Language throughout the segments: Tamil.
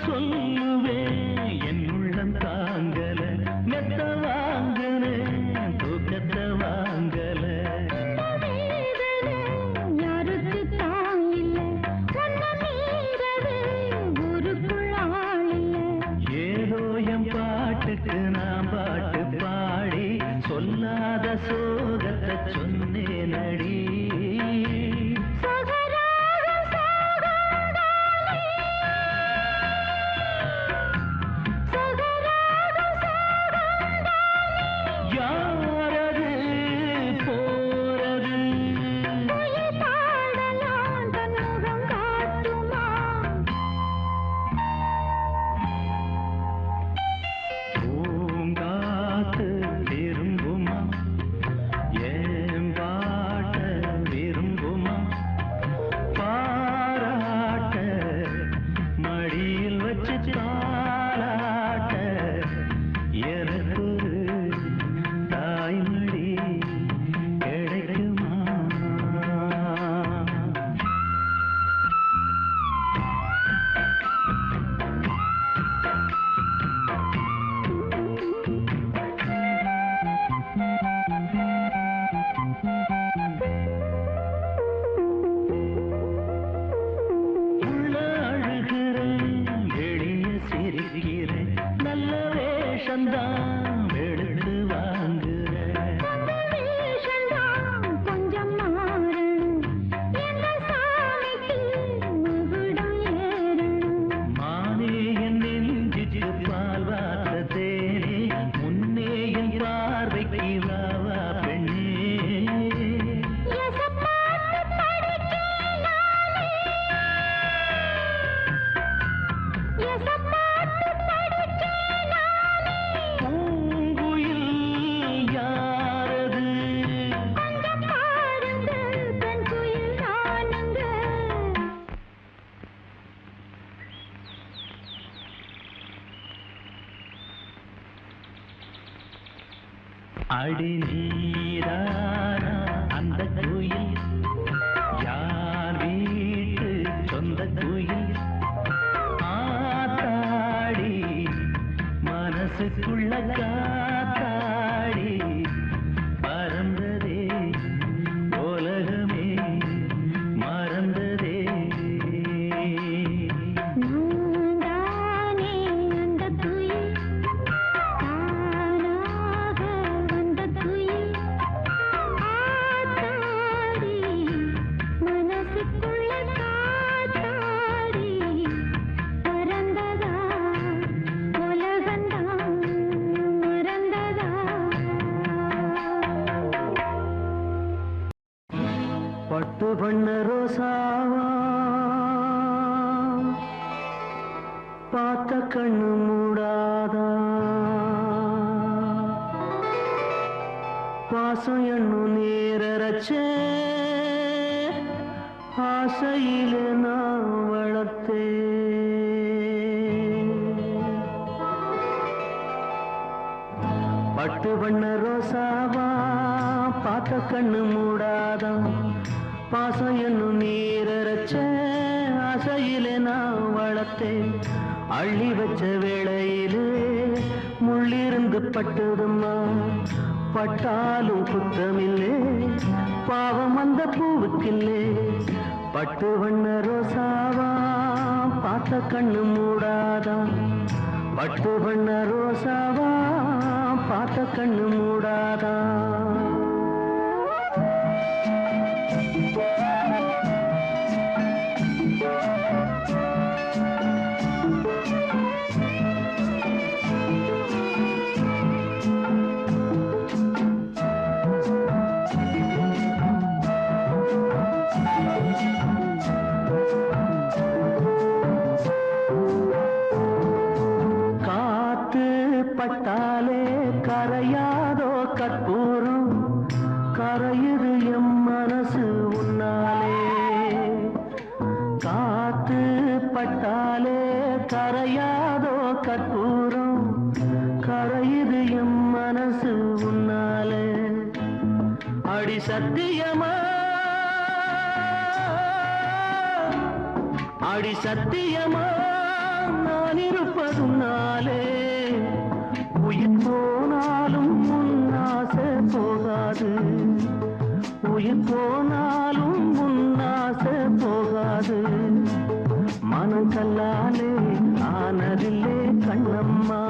சொல்லுவேன் என் உள்ளம் தாங்கல மெத்த வாங்கல தூக்கத்தை வாங்கல யாருக்கு தாங்கில்ல ஊருக்குள் ஆளில்ல ஏதோ என் பாட்டுக்கு நான் பாட்டு பாடி சொல்லாத சோகத்தை சொன்னேன் அடி அடி நீரானா அந்த கோயில் யார் வீட்டு சொந்த கோயில் ஆத்தாடி மனசுக்குள்ள காத்தாடி பறந்ததே உலகமே மறந்ததே பட்டு பண்ண ரோசாவா பார்த்த கண்ணு மூடாதா பாசம் என்னும் நேரச்சே ஆசையில நான் வளர்த்தே பட்டு பண்ண ரோசாவா பார்த்த கண்ணு மூடாதா பாசம் என்னும் நீரச்ச ஆசையிலே நான் வளர்த்தேன் அள்ளி வச்ச வேளையிலே முள்ளிருந்து பட்டதும்மா பட்டாலும் குத்தமில்லே பாவம் அந்த பூவுக்கில்லே பட்டு வண்ண ரோசாவா பார்த்த கண்ணு மூடாதா பட்டு வண்ண ரோசாவா பார்த்த கண்ணு மூடாதா பட்டாலே கரையாதோ கற்பூரம் கரையுது எம் மனசு உன்னாலே காத்து பட்டாலே கரையாதோ கற்பூரம் கரையுது எம் மனசு உன்னாலே அடி சத்தியமா அடி சத்தியமா நான் இருப்பதுனாலே உயிர் போனாலும் முன்னாசை போகாது, உயிர் போனாலும் முன்னாசை போகாது. மனம் கல்லாலே ஆனதில்லே கண்ணம்மா,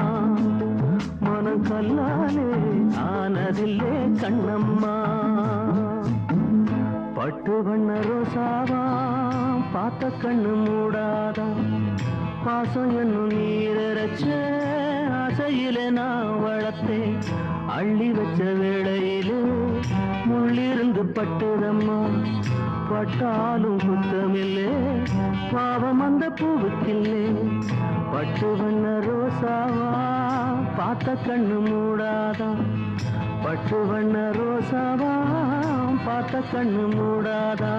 மனம் கல்லாலே ஆனதில்லே கண்ணம்மா. பட்டு வண்ண ரோசாவா பார்த்த கண்ணு மூடாதா, பாசம் என்னும் நீரச்ச ஆசையில நான் வளர்த்தேன். அள்ளி வச்ச வேளையிலே முள்ளிருந்து பட்டுதம்மா, பட்டாலும் குத்தமில்லே பாவம் அந்த பூவுக்கில்லே. பட்டு வண்ண ரோசாவா பார்த்த கண்ணு மூடாதா, பட்டு வண்ண ரோசாவா பார்த்த கண்ணு மூடாதா.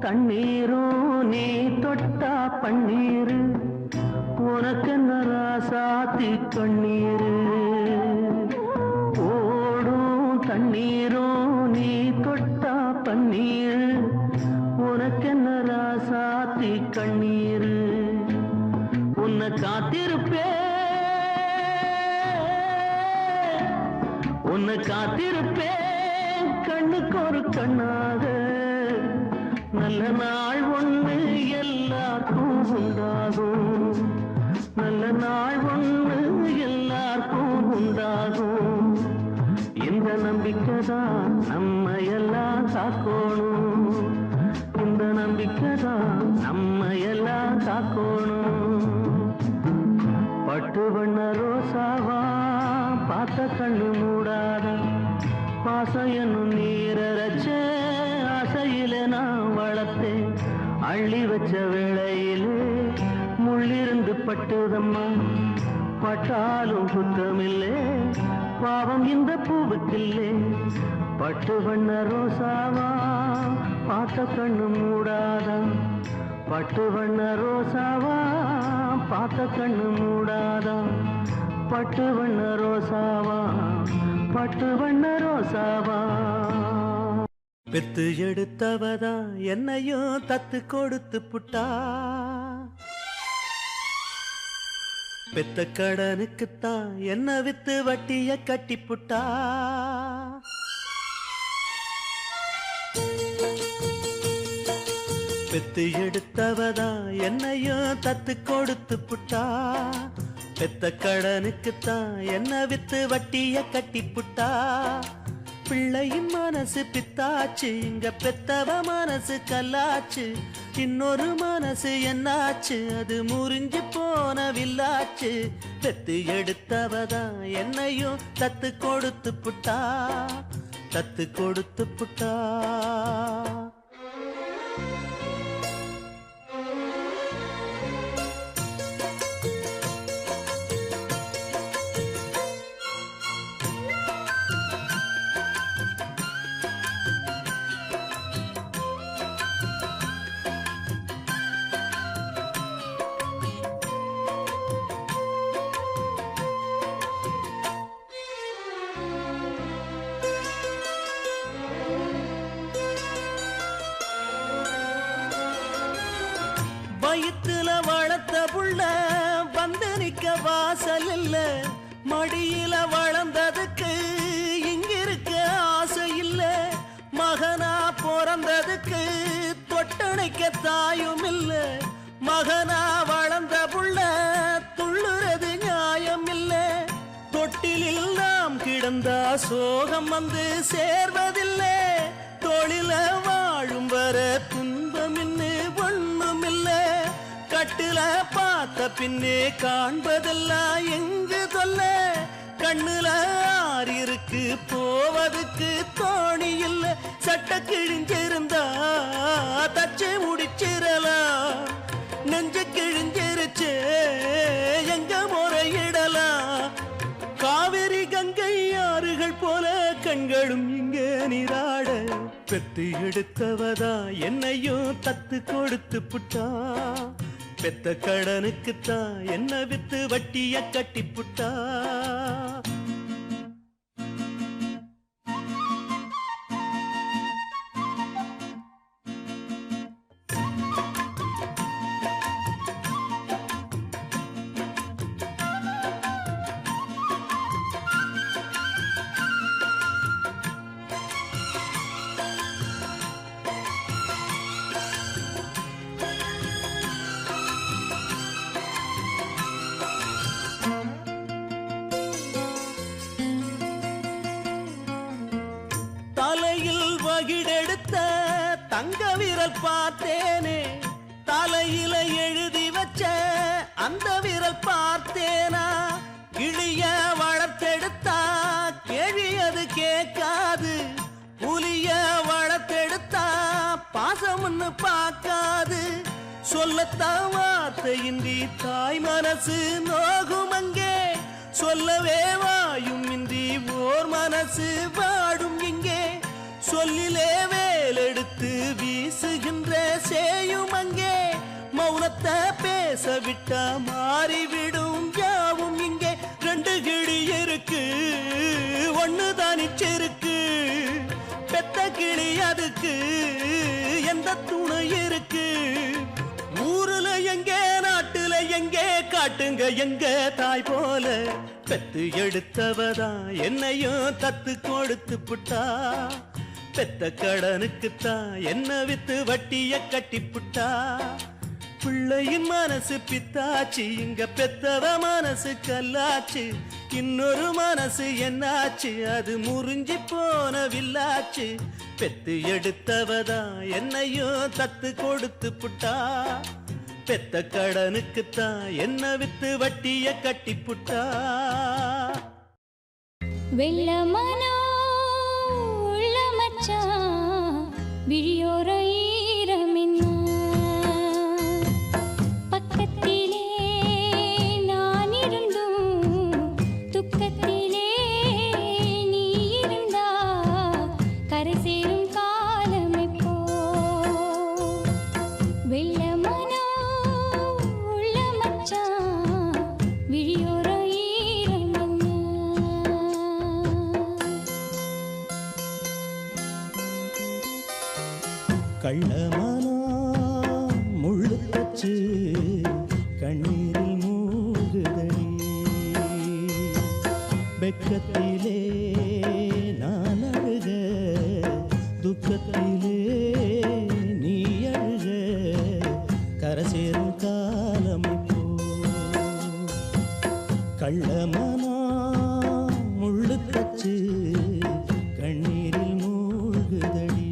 தண்ணீரும் நீ தொட்டா பன்னீரு, உனக்கு நராசாத்தி கண்ணீரு. ஓடும் தண்ணீரும் நீ தொட்டா பன்னீரு, உனக்கு நராசாத்தி கண்ணீரு. உன்னை காத்திருப்பே, உன்னை காத்திருப்பே கண்ணுக்கு ஒரு கண்ணாக. நல்ல நாள் ஒண்ணு எல்லாருக்கும் உண்டாகும், நல்ல நாள் ஒண்ணு எல்லாருக்கும் உண்டாகும். இந்த நம்பிக்கைதான் நம்ம எல்லாம் காக்கணும், இந்த நம்பிக்கைதான் நம்ம எல்லாம் காக்கணும். பட்டு வண்ண ரோசாவா பார்த்த கண்ணு மூடாதா, பாசம் என்னும் நீரச்ச ஆசையில நான் வளர்த்தேன். அள்ளி வச்ச வேளையிலே முள்ளிருந்து பட்டுதம்மா, பட்டாலும் குத்தமில்லே பாவம் இந்த பூவுக்கில்லே. பட்டு வண்ண ரோசாவா பார்த்த கண்ணு மூடாதா, பட்டு வண்ண ரோசாவா பார்த்த கண்ணு மூடாதா. பட்டு வண்ண ரோசாவா, பட்டு வண்ண ரோசாவா. பெத்து எடுத்தவதா என்னையும் தத்து கொடுத்து புட்டா, பெத்த கடனுக்குத்தான் என்ன வித்து வட்டிய கட்டி புட்டா. பெத்து எடுத்தவதா என்னையும் தத்து கொடுத்து புட்டா, பெத்த கடனுக்குத்தான் என்ன வித்து வட்டிய கட்டி புட்டா. பிள்ளையின் மனசு பித்தாச்சு, இங்க பெத்தவ மனசு கல்லாச்சு. இன்னொரு மனசு என்னாச்சு, அது முறிஞ்சு போன வில்லாச்சு. பெத்து எடுத்தவதா என்னையும் தத்து கொடுத்து புட்டா, தத்து கொடுத்து புட்டா. வயிற்றுல வளர்த்த புள்ள வந்து நிக்க வாசல் இல்ல, மடியில வளர்ந்ததுக்கு இங்கிருக்க ஆசை இல்ல. மகனா பிறந்ததுக்கு தொட்டணைக்க தாயும் இல்ல, மகனா வளர்ந்த புள்ள துள்ளுறது நியாயம் இல்ல. தொட்டிலில் நாம் கிடந்தா சோகம் வந்து சேர்வதில்லை, தொழில வாழும் வர துன்பம் இன்னு ஒண்ணும் இல்ல. கட்டுல பார்த்த பின்னே காண்பதெல்லாம் எங்கு சொல்ல, கண்ணுல ஆறிருக்கு போவதுக்கு தோணி இல்ல. சட்ட கிழிஞ்சிருந்தா தச்சு முடிச்சிடலாம், நெஞ்சு கிழிஞ்சிருச்சு எங்க முறையிடலாம். காவிரி கங்கை கண்களும் இங்கே நீராட பெத்து எடுத்தவதா என்னையும் தத்து கொடுத்து புட்டா பெத்த கடனுக்குத்தான் என்ன வித்து வட்டிய கட்டி புட்டா தலையில் வகிடெடுத்த தங்க விரல் பார்த்தேனே தலையில எழுதி வச்ச அந்த விரல் பார்த்தேனா கிளிய வளர்த்தெடுத்தா கேள்வி அது கேட்காது புலிய வளர்த்தெடுத்தா பாசம்னு பார்க்காது சொல்லத்தான் வார்த்தையின்றி தாய் மனசு நோகும் அங்கே சொல்லவே வாயும் இன்றி ஓர் மனசு வாடும் இங்கே சொல்லிலே வேலெடுத்து வீசுகின்ற சேயும் அங்கே மௌனத்தை பேச விட்டா மாறிவிடும் யாவும் இங்கே ரெண்டு கிளி இருக்கு ஒண்ணு தானிச்சிருக்கு பெத்த கிளி அதுக்கு எந்த துணை இருக்கு ஊருல எங்கே நாட்டுல எங்கே காட்டுங்க எங்க தாய் போல பெத்து எடுத்தவதா என்னையும் தத்து கொடுத்து புட்டா பெத்த கடனுக்குத்தான் என்ன வித்து வட்டிய கட்டி புட்டா பிள்ளையின் மனசு பித்தாச்சு இங்க பெத்தவ மனசு கல்லாச்சு இன்னொரு மனசு என்னாச்சு அது முறிஞ்சி போன வில்லாச்சு பெத்து எடுத்தவதா என்னையும் தத்து கொடுத்து புட்டா பெத்த கடனுக்குத்தான் என்ன வித்து வட்டிய கட்டி புட்டா வெள்ளமனோ உள்ள மச்சான் விழியோர ஈரமென்ன பக்கத்திலே நான் இருந்தும் துக்கத்திலே நீ இருந்தா கரை சேரும் காலமெப்போ வெள்ளமனோ உள்ள மச்சான் விழியோர கள்ளமானா முள்ளு தச்சு கண்ணீரில் மூகுதடி வெக்கத்திலே நான் அழுக துக்கத்திலே நீ அழுக கரை சேரும் காலம் இப்போ கள்ளமானா முள்ளு தச்சு கண்ணீரில் மூகுதடி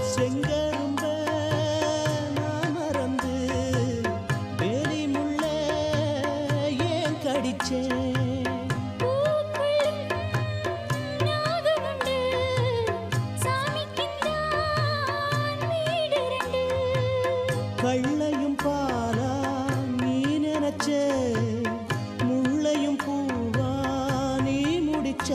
செங்கரும்ப நான் மறந்து வேலி முள்ள ஏன் கடிச்சேன் கள்ளையும் பாலா நீ நினைச்ச முள்ளையும் பூவா நீ முடிச்ச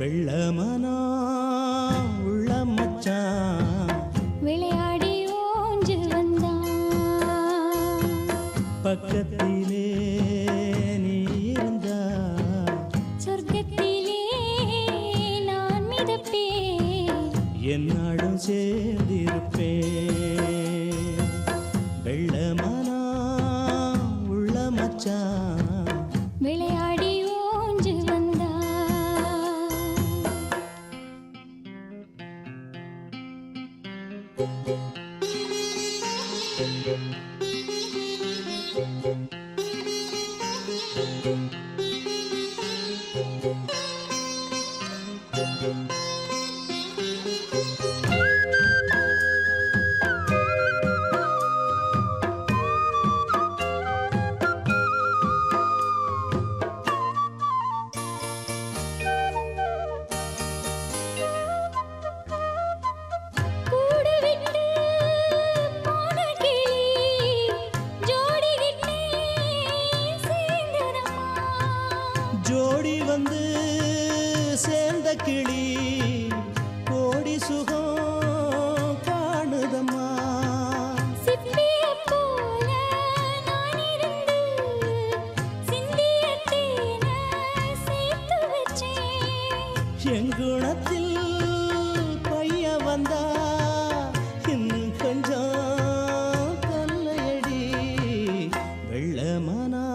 வெள்ளமனா உள்ள மச்சான் விளையாடி ஓஞ்சு வந்தான் பக்கத்திலே நீ இருந்தா சொர்க்கத்திலே நான் மிதப்பேன் என்னாடும் சேர்ந்திருப்பேன் வெள்ளமனா உள்ள மச்சான் விளையாடி ஓஞ்சு வந்தான் ஜோடி வந்து சேர்ந்த கிளி கோடி சுகம் காணுதம்மா. சிப்பியைப் போல நான் இருந்து சிந்திய தேனை சேர்த்து வச்சேன். என் குணத்தில் பைய வந்தா இன்னும் கொஞ்சம் தொல்லையடி. வெள்ளமானா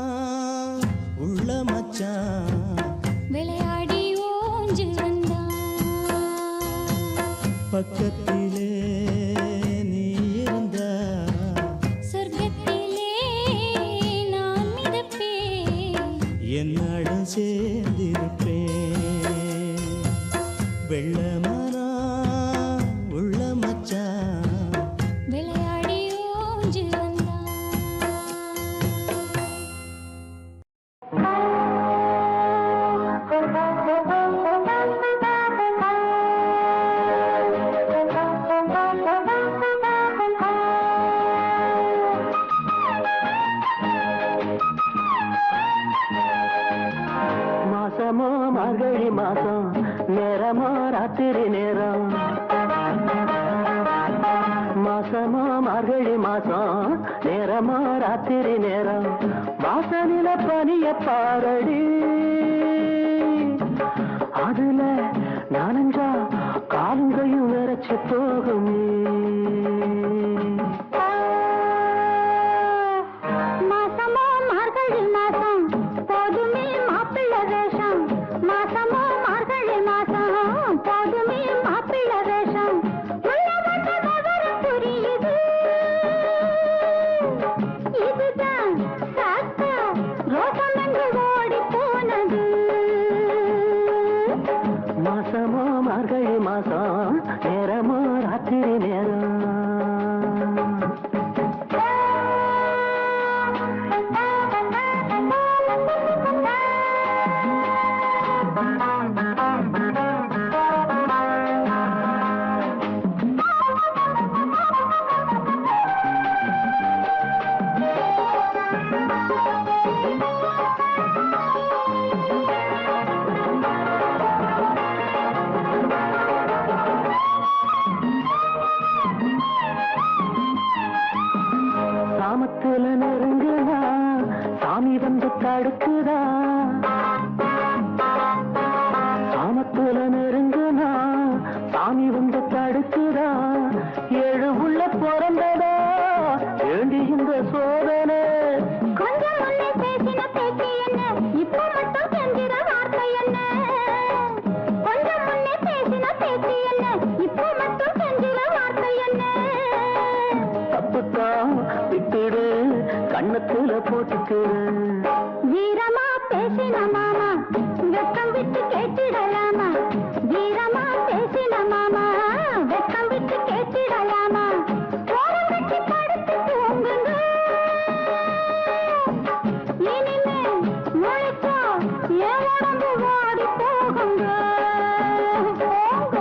உள்ள மச்சான் விளையாடி ஓஞ்சு வந்தான். பக்கத்திலே நீ இருந்தா சொர்க்கத்திலே நான் மிதப்பேன். என்னுடன் சேர்ந்திருப்பேன். வெள்ளமானா உள்ள மச்சான் விளையாடி ஓஞ்சு வந்தான். மாசமோ மார்கழி மாசம், நேரமோ ராத்திரி நேரம். மாசமோ மார்கழி மாசம், நேரமோ ராத்திரி நேரம். வாசலில பனிய பாரடி, அதுல நானஞ்சா காலுங்கையும் விரைச்சு போகுமே. மாசமோ மார்கழி மாசம் போதுமே மாப்பிள்ளை வேஷம். மாசமோ மார்கழி மாசம் போதுமே மாப்பிள்ளை வேஷம். உள்ள வந்த விவரம் புரியுது, இதுதான் சாக்கா ரோசம் என்று ஓடி போனது. மாசமோ மார்கழி மாசம், நேரமோ ராத்திரி நேரம். சாமத்துல நெருங்குதா, சாமி வந்து தடுக்குதா. சாமத்துல நெருங்குதா, சாமி வந்து தடுக்குதா. ஏழு உள்ள பிறந்ததா வேண்டி இந்த சோதனை. கொஞ்சம் முன்னே பேசின பேச்சு என்ன, இப்ப மட்டும் செஞ்சிற வார்த்தை என்ன? கொஞ்சம் முன்னே பேசின பேச்சு என்ன, இப்ப மட்டும் செஞ்சிற வார்த்தை என்ன? தப்புத்தான் விட்டுடு, கண்ணத்துல போட்டுக்கு. வீரமா பேசின மாமா, வெக்கம் விட்டு கேட்டிடலாமா? வீரமா பேசின மாமா, வெக்கம் விட்டு கேட்டிடலாமா? ஓரம் கட்டி படுத்து தூங்குங்க, இனிமே முழிச்சா என் உடம்பு வாடி போகுங்க. போங்க.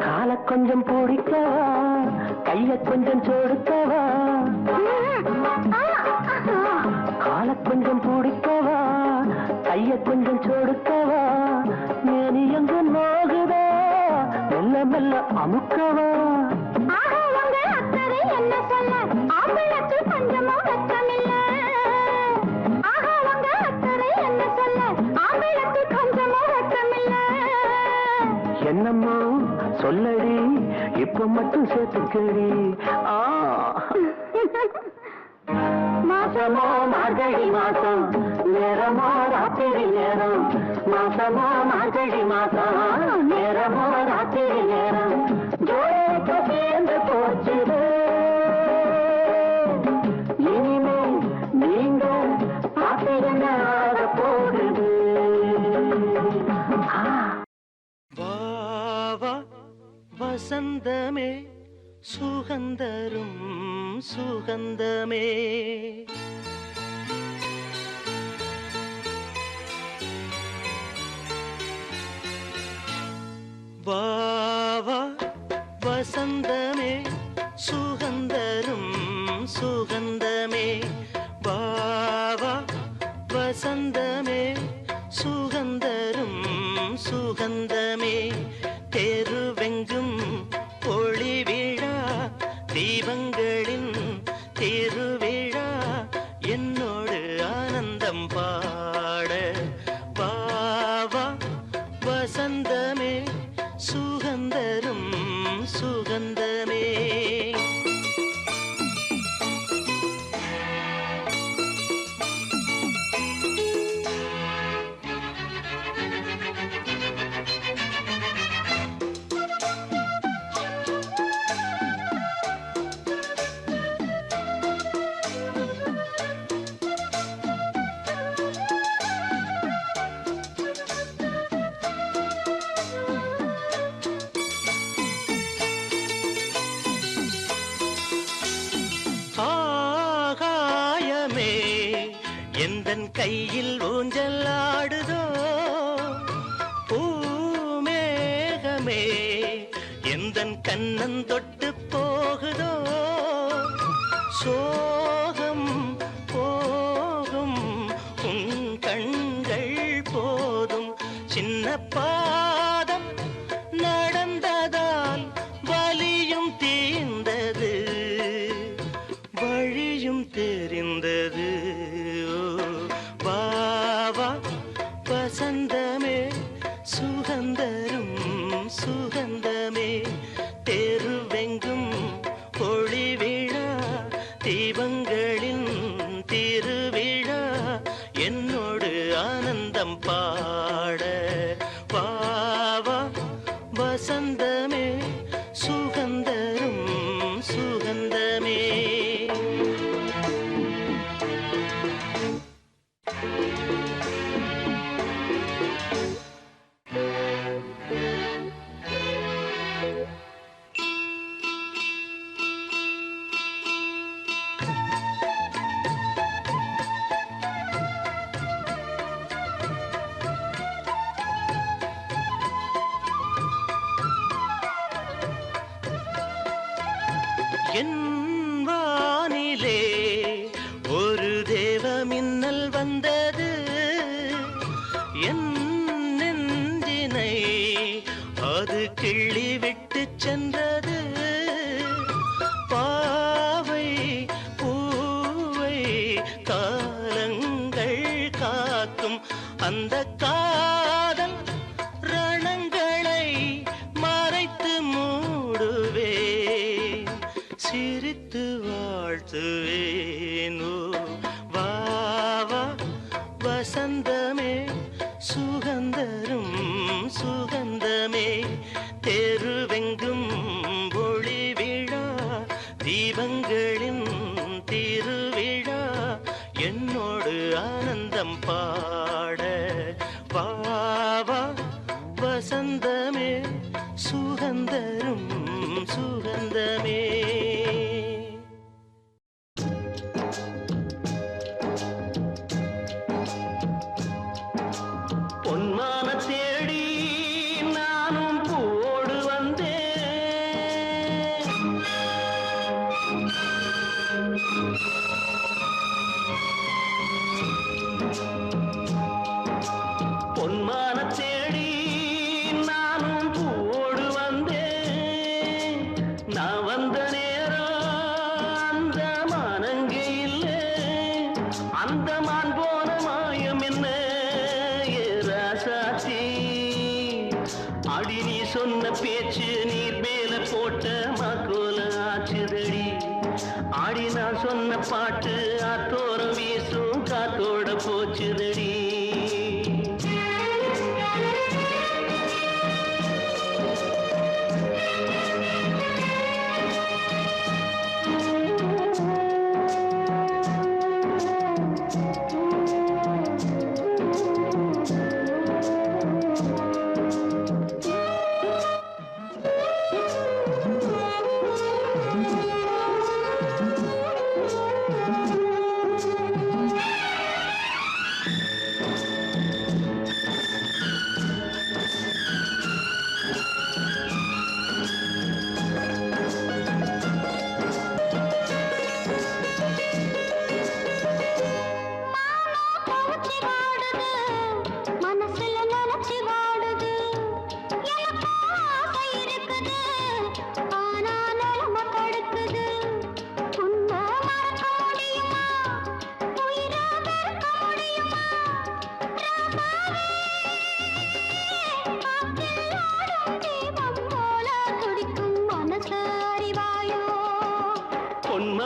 கால கொஞ்சம் பிடிக்கவா, கைய கொஞ்சம் சொடுக்கவா. கால கொஞ்சம் பிடிக்கவா, கைய கொஞ்சம் சொடுக்கவா. மேனி எங்க நோகுதா, மெல்ல மெல்ல அமுக்கவா. ஆஹா, உங்க அக்கறை என்ன சொல்ல, ஆம்பளத்து கொஞ்சமும் வெட்கமில்ல. ஆஹா, உங்க அக்கறை என்ன சொல்ல, ஆம்பளத்து கொஞ்சமும் வெட்கமில்ல. என்னமோ சொல்லடி, இப்ப மட்டும் சேர்த்துக்கடி. மாசமோ மார்கழி மாசம், நேரமோ ராத்திரி நேரம். மாசமோ மார்கழி மாசம், நேரமோ ராத்திரி நேரம். ஜோடிக்கு சேர்ந்து போச்சுது, இனிமே நீ வசந்தமே சுகந்தரும் சுகந்தமே வா வா வசந்தமே சுகந்தரும் சுகந்தமே வா வா வசந்தமே சுகந்தரும் சுகந்தமே தெருவெங்கும் ஒளி விழா தீபங்களின் திருவிழா என்னோடு ஆனந்தம் பாட வா வா வசந்தமே சுகந்தரும் சுகந்தமே ஆகாயமே எந்தன் கையில் ஊஞ்சல் ஆடுதோ பூமேகமே எந்தன் கண்ணன் தொட்டு போகுதோ சோகம் போகும் உன் கண்கள் போதும் சின்ன பாதம் நடந்ததால் வலியும் தீர்ந்தது வழியும் தெரிந்தது வா வா வசந்தமே சுகந்தரும் சுகந்தமே தெருவெங்கும் ஒளி விழா தீபங்களின் திருவிழா என்னோடு ஆனந்தம் பாட வா வா வசந்தமே சுகந்தரும் சுகந்தமே என் வானிலே ஒரு தேவ மின்னல் வந்தது என் நெஞ்சினை அது கிள்ளி விட்டு சென்றது பாவை பூவை காலங்கள் காக்கும் அந்த காதல் ரணங்களை மறைத்து மூடுவே சிரித்து வாழ்த்துவேனோ வா வா வசந்தமே சுகந்தரும் சுகந்தமே தெருவெங்கும் ஒளி விழா தீபங்களின் திருவிழா என்னோடு ஆனந்தம் பாட வா வா வசந்தமே சுகந்தரும் சுகந்தமே பொன்மான தேடி நானும் பூவோடு வந்தேன் பொன்மான தேடி நானும் பூவோடு வந்தேன் நான் வந்த நேரம் அந்த மானங்கே இல்லை அந்த மான் போன மாயம் என்ன ஏராசாச்சி அடி நீ சொன்ன பேச்சு நீர் மேல போட்ட மாக்கோல ஆச்சுதடி ஆடி நான் சொன்ன பாட்டு ஆத்தோரம் வீசும் காத்தோட போச்சுதடி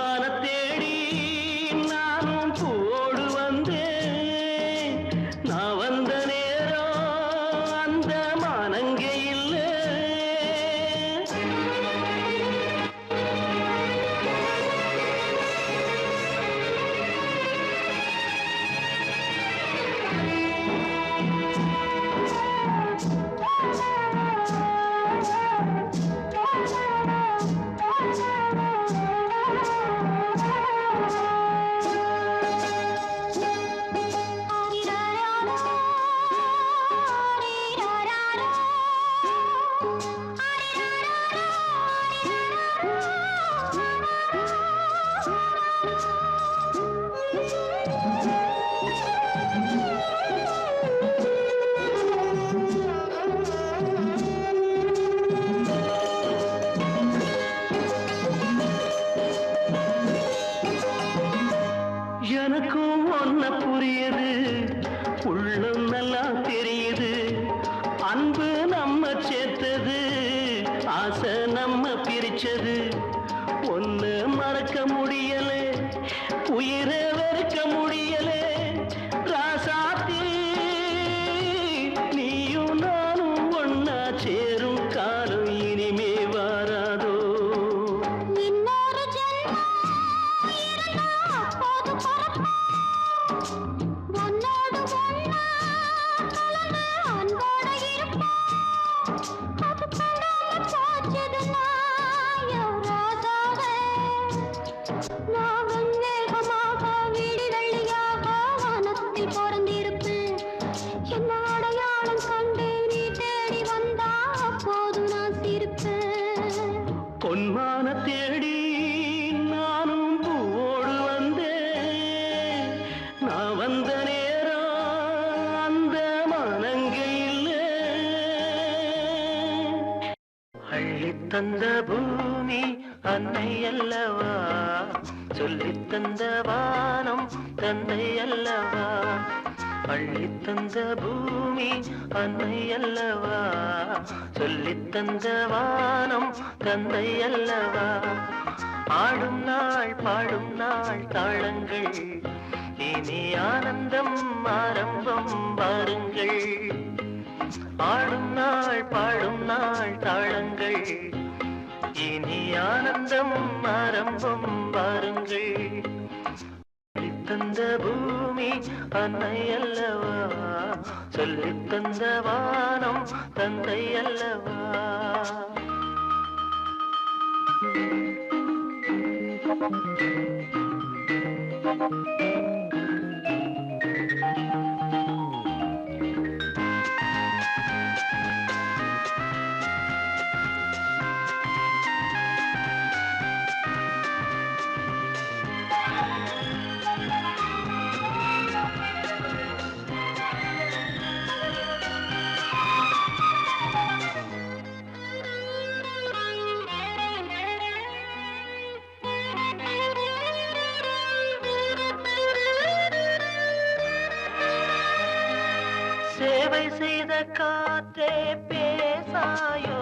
பொன்மான தேடி நானும் பூவோடு வந்தேன். நான் வந்த நேரம் அந்த மானங்கே இல்லை. எனக்கும் ஒன்ன புரியுது, உள்ளம் நல்லா தெரியுது. அன்பு நம்ம சேர்த்தது, ஆசை நம்ம பிரிச்சது. ஒன்னு மறக்க முடியல, உயிரை வெறுக்க முடியல. ராசாத்தி நீயும் நானும் ஒன்னா சேரும் காலம் இனிமே வாராதோ. இன்னொரு ஜென்மம் இருந்தா போது பரப்போம். உன்னோடு ஒன்னா கலந்து அன்போட இருப்போம். அது படாம போச்சதுன்னா யோராதாவே. நான் வெண்ணேகமாக வீடு வெள்ளியாக வானத்தில் பிறந்திருப்பேன். என்ன அடையாளம் கண்டு நீ தேடி வந்தா அப்போது நான் சிரிப்பேன். பொன்மான தேடி நானும் பூவோடு வந்தேன். நான் வந்த நேரம் அந்த மானங்கே இல்லை. அள்ளித் தந்த பூமி அன்னை அல்லவா, சொல்லித் தந்த வானம் தந்தை அல்லவா. அள்ளித் தந்த பூமி அன்னை அல்லவா, சொல்லித் தந்த வானம் தந்தை அல்லவா. ஆடும் நாள் பாடும் நாள் தாளங்கள், இனி ஆனந்தம் ஆரம்பம் பாருங்கள். ஆடும் நாள் பாடும் நாள் தாளங்கள், இனி ஆனந்தம் ஆரம்பம் பாருங்கள். தந்த பூமி அன்னை அல்லவா, சொல்லித் தந்த வானம் தந்தை அல்லவா. சேவை செய்த காற்றே பேசாயோ,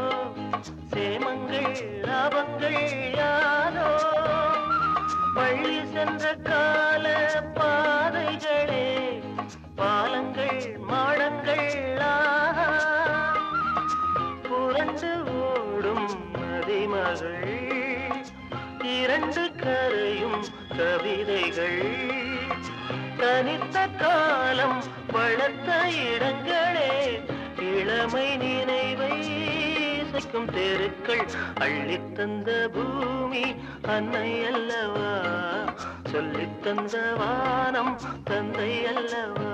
சேமங்கள் லாபங்கள் யாரோ. பள்ளி சென்ற கால பாதைகளே பாலங்கள் மாடங்கள் ஆஹா. புரண்டு ஓடும் நதிமகள், இரண்டு கரையும் கவிதைகள். தனித்த காலம் வளர்த்த இடங்களே, இளமை நினைவை இசைக்கும் தெருக்கள். அள்ளித் தந்த பூமி அன்னை அல்லவா, சொல்லித் தந்த வானம் தந்தை அல்லவா.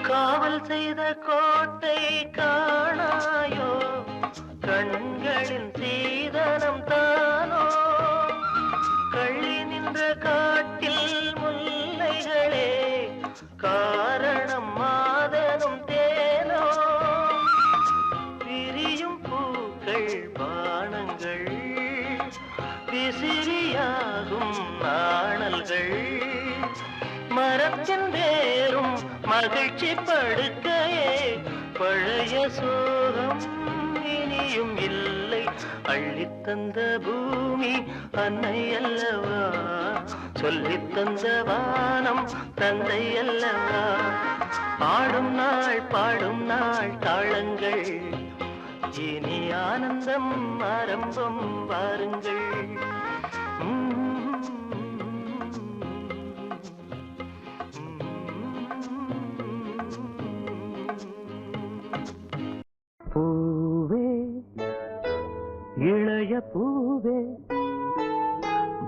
காவல் செய்த கோட்டை காணாயோ, கண்களின் சீதனம் தானோ கள்ளி நின்ற காட்டில் முல்லைகளே காரணம் மாதனும் தேனோ விரியும் பூக்கள் பானங்கள் விசிறியாகும் நாணல்கள் மரத்தின் வேறும் மகிழ்ச்சி படுக்கையே பழைய சோகம் இனியும் இல்லை அள்ளித்தந்த பூமி அன்னை அல்லவா சொல்லித் தந்த வானம் தந்தை அல்லவா ஆடும் நாள் பாடும் நாள் தாளங்கள் இனி ஆனந்தம் ஆரம்பம் வாருங்கள் பூவே இளைய பூவே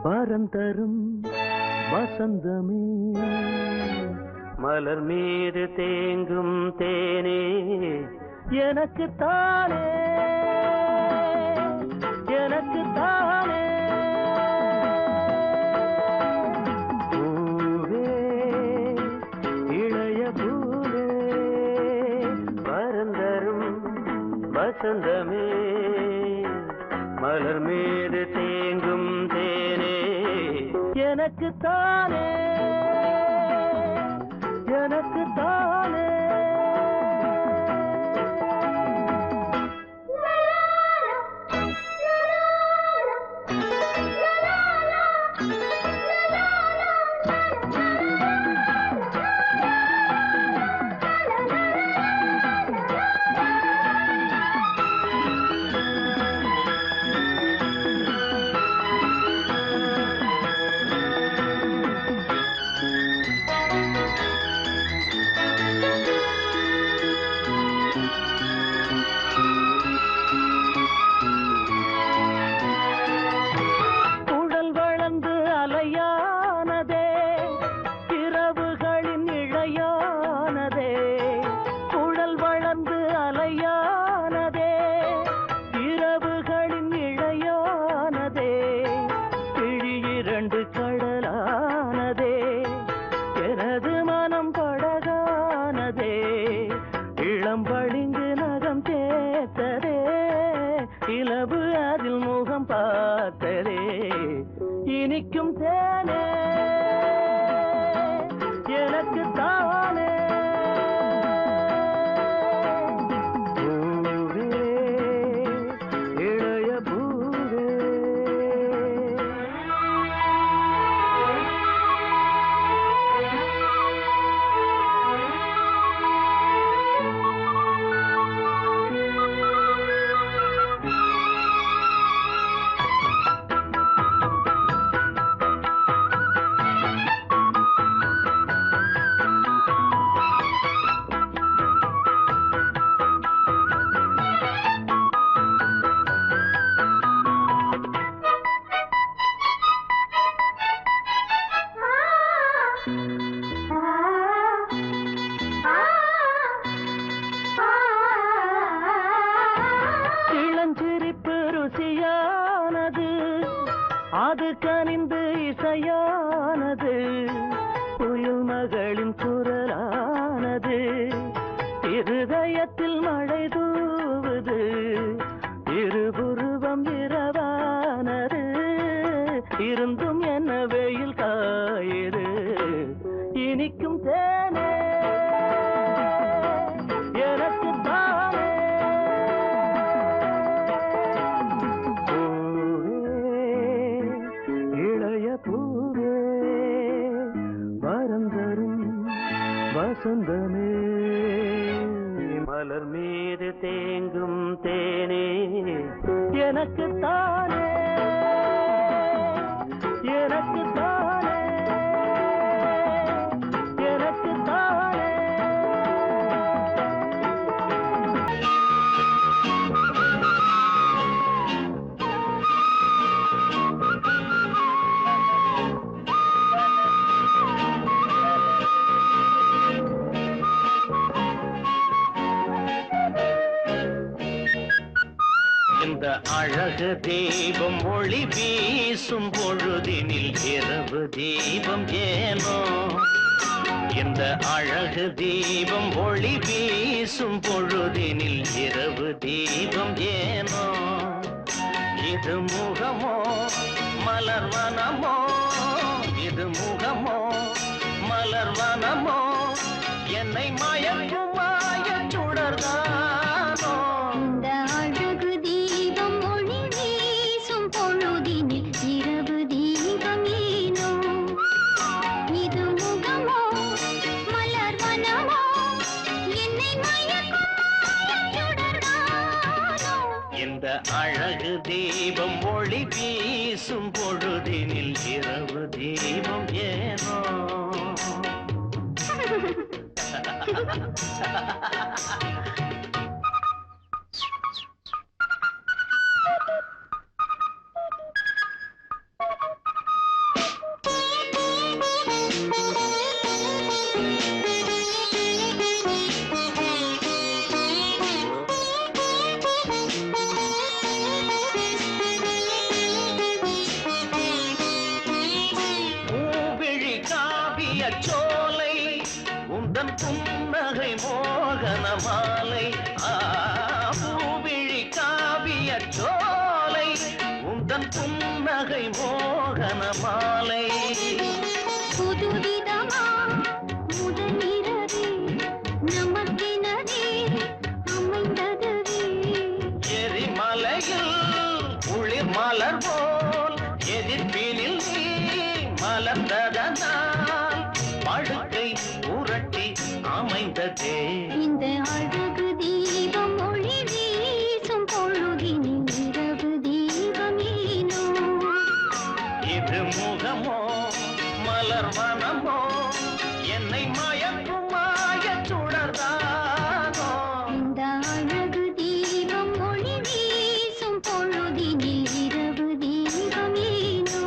வரம் தரும் வசந்தமே மலர் மீது தேங்கும் தேனே எனக்கு தானே எனக்கு தானே பூவே இளைய பூவே வரம் தரும் வசந்தமே மலர் மீது தேங்கும் தேனே எனக்கு தானே எனக்கு தானே இனிக்கும் தேனே எனக்கு தானே பூவே இளைய பூவே அது கனிந்து இசையானது புயல் மகளின் குரலானது இருதயத்தில் மழை தூவுது இருபுருவம் இரவானது இருந்தும் என்ன வெயில் காயிரு இனிக்கும் தேனே எனக்கு தானே பூவே வரம் தரும் வசந்தமே மலர் மீது தேங்கும் தேனே எனக்கு தானே எனக்கு தானே எனக்கு தானே இந்த அழகு தீபம் ஒளி வீசும் பொழுதினில் இரவு தீபம் ஏனோ இந்த அழகு தீபம் ஒளி வீசும் பொழுதினில் இரவு தீபம் ஏனோ இது முகமோ மலர்வனமோ இது முகமோ மலர்வனமோ என்னை மயக்கும் மாயச் சுடர்தானோ இந்த அழகு தீபம் ஒளி வீசும் பொழுதினில் இரவு தீபம் ஏனோ இது முகமோ மலர்வனமோ என்னை மயக்கும் மாயச் சுடர்தானோ இந்த அழகு தீபம் ஒளி வீசும் பொழுதினில் இரவு தீபம் ஏனோ பூவிழி காவிய சோலை உந்தன் புன்னகை மோகன மாலை பூவிழி காவிய சோலை உந்தன் புன்னகை மோகன மாலை புதுவிதமா முதலிரவே நமக்கெனவே அமைந்ததுவே எரிமலையில் குளிர் மலர் போல் எதிர்ப்பினில் நீ மலர்ந்ததனால் படுக்கை புரட்டி அமைந்ததே இந்த அழகு தீபம் ஒளி வீசும் பொழுதினில் இரவு தீபம் ஏனோ இது முகமோ மலர்வனமோ என்னை மயக்கும் மாயச் சுடர்தானோ இந்த அழகு தீபம் ஒளி வீசும் பொழுதினில் இரவு தீபம் ஏனோ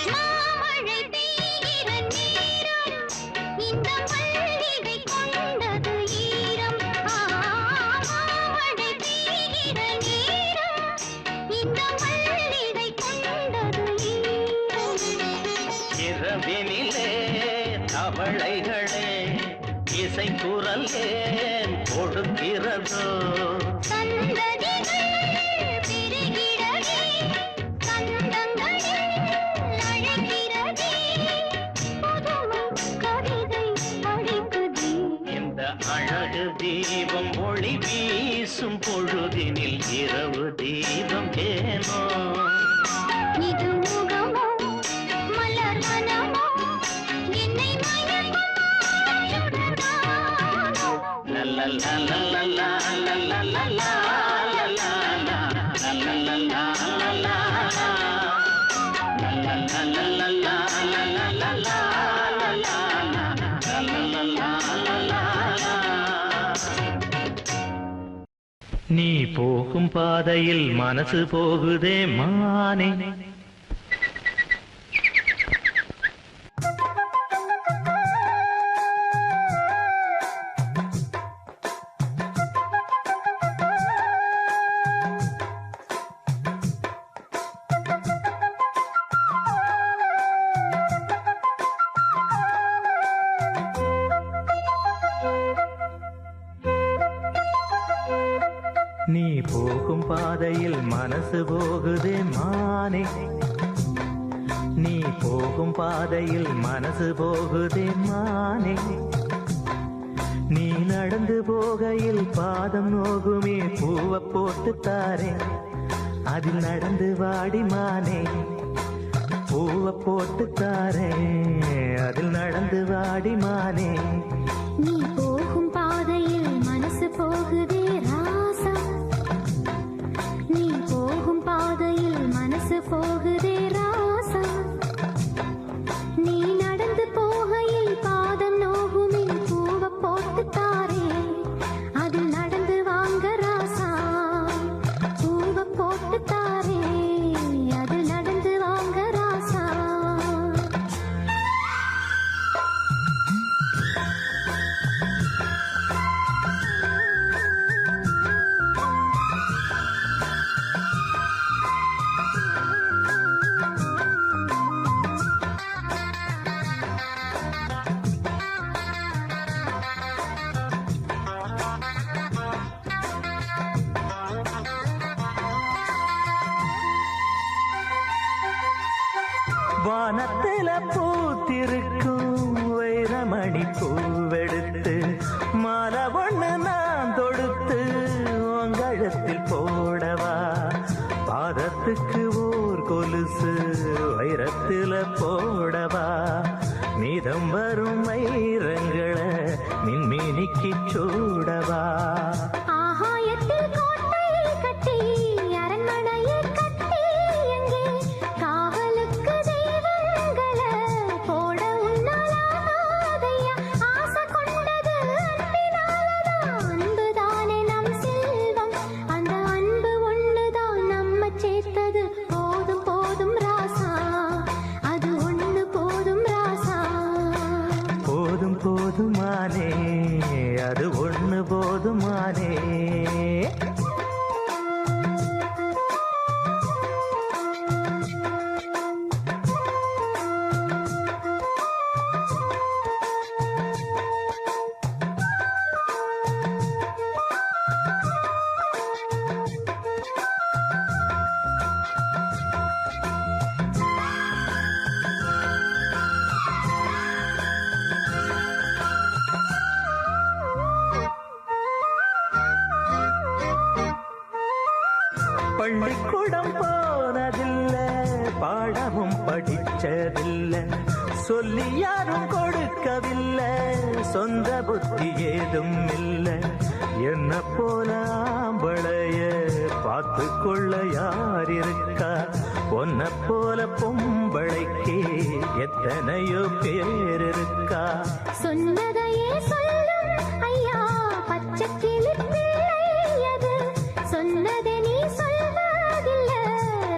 மாமழை பெய்கிற நேரம் இந்த மல்லிகை கொண்டது ஈரம் மாமழை பெய்கிற நேரம் இந்த மல்லிகை கொண்டது ஈரம் இரவினிலே தவளைகளே இசை குரல் ஏன் கொடுக்கிறதோ சந்ததிகள் பெருகிடவே சந்தங்களில் அழைக்கிறதே புதுமை கவிதை அழைக்குதே இந்த அழகு தீபம் ஒளி வீசும் பொழுதினில் இரவு தீபம் ஏனோ இது முகமோ மலர்வனமோ என்னை மயக்கும் சுடர்தானோ நீ போகும் பாதையில் மனசு போகுதே மானே நீ போகும் பாதையில் மனசு போகுதே மானே நீ போகும் பாதையில் மனசு போகுதே மானே நீ நடந்து போகையில் பாதம் நோகுமே பூவை போட்டு தாரே அதில் நடந்து வாடி மானே பூவை போட்டு தாரே அதில் நடந்து வாடி மானே நீ போகும் பாதையில் மனசு போகுதே ராசா வானத்தில பூத்திருக்கும் வைரமணி பூவெடுத்து மாலை ஒண்ணு நான் தொடுத்து உங்கழத்தில் போடவா பாதத்துக்கு ஓர் கொலுசு வைரத்தில போடவா மீதம் வரும் வைரங்களை மின்மினிக்கு சூடவா ஆகாயத்தில் கோட்டை கட்டி அரண்மனையை கட்டி எங்கே காவலுக்கு தெய்வங்களை போட உன்னாலாதையா ஆசை கொண்டது அன்பினாலதான் அன்புதானே நம் செல்வம் அந்த அன்பு ஒண்ணுதான் நம்ம சேர்த்தது போதும் போதும் ராசா அது ஒண்ணு போதும் ராசா போதும் போதுமானே அது ஒண்ணு போதுமானே பள்ளிக்கூடம் போனதில்ல பாடமும் படிச்சதில்லை சொல்லி யாரும் கொடுக்கவில்லை சொந்த புத்தி ஏதும் இல்லை என்ன போல ஆம்பளைய பார்த்து கொள்ள யார் இருக்கா ஒன்ன போல பொம்பளைக்கு எத்தனையோ பேர் இருக்கா சொன்னதையே சொல்லும் ஐயா பச்சை கிளி பிள்ளை அது சொன்னதை நீ சொல்வதில்ல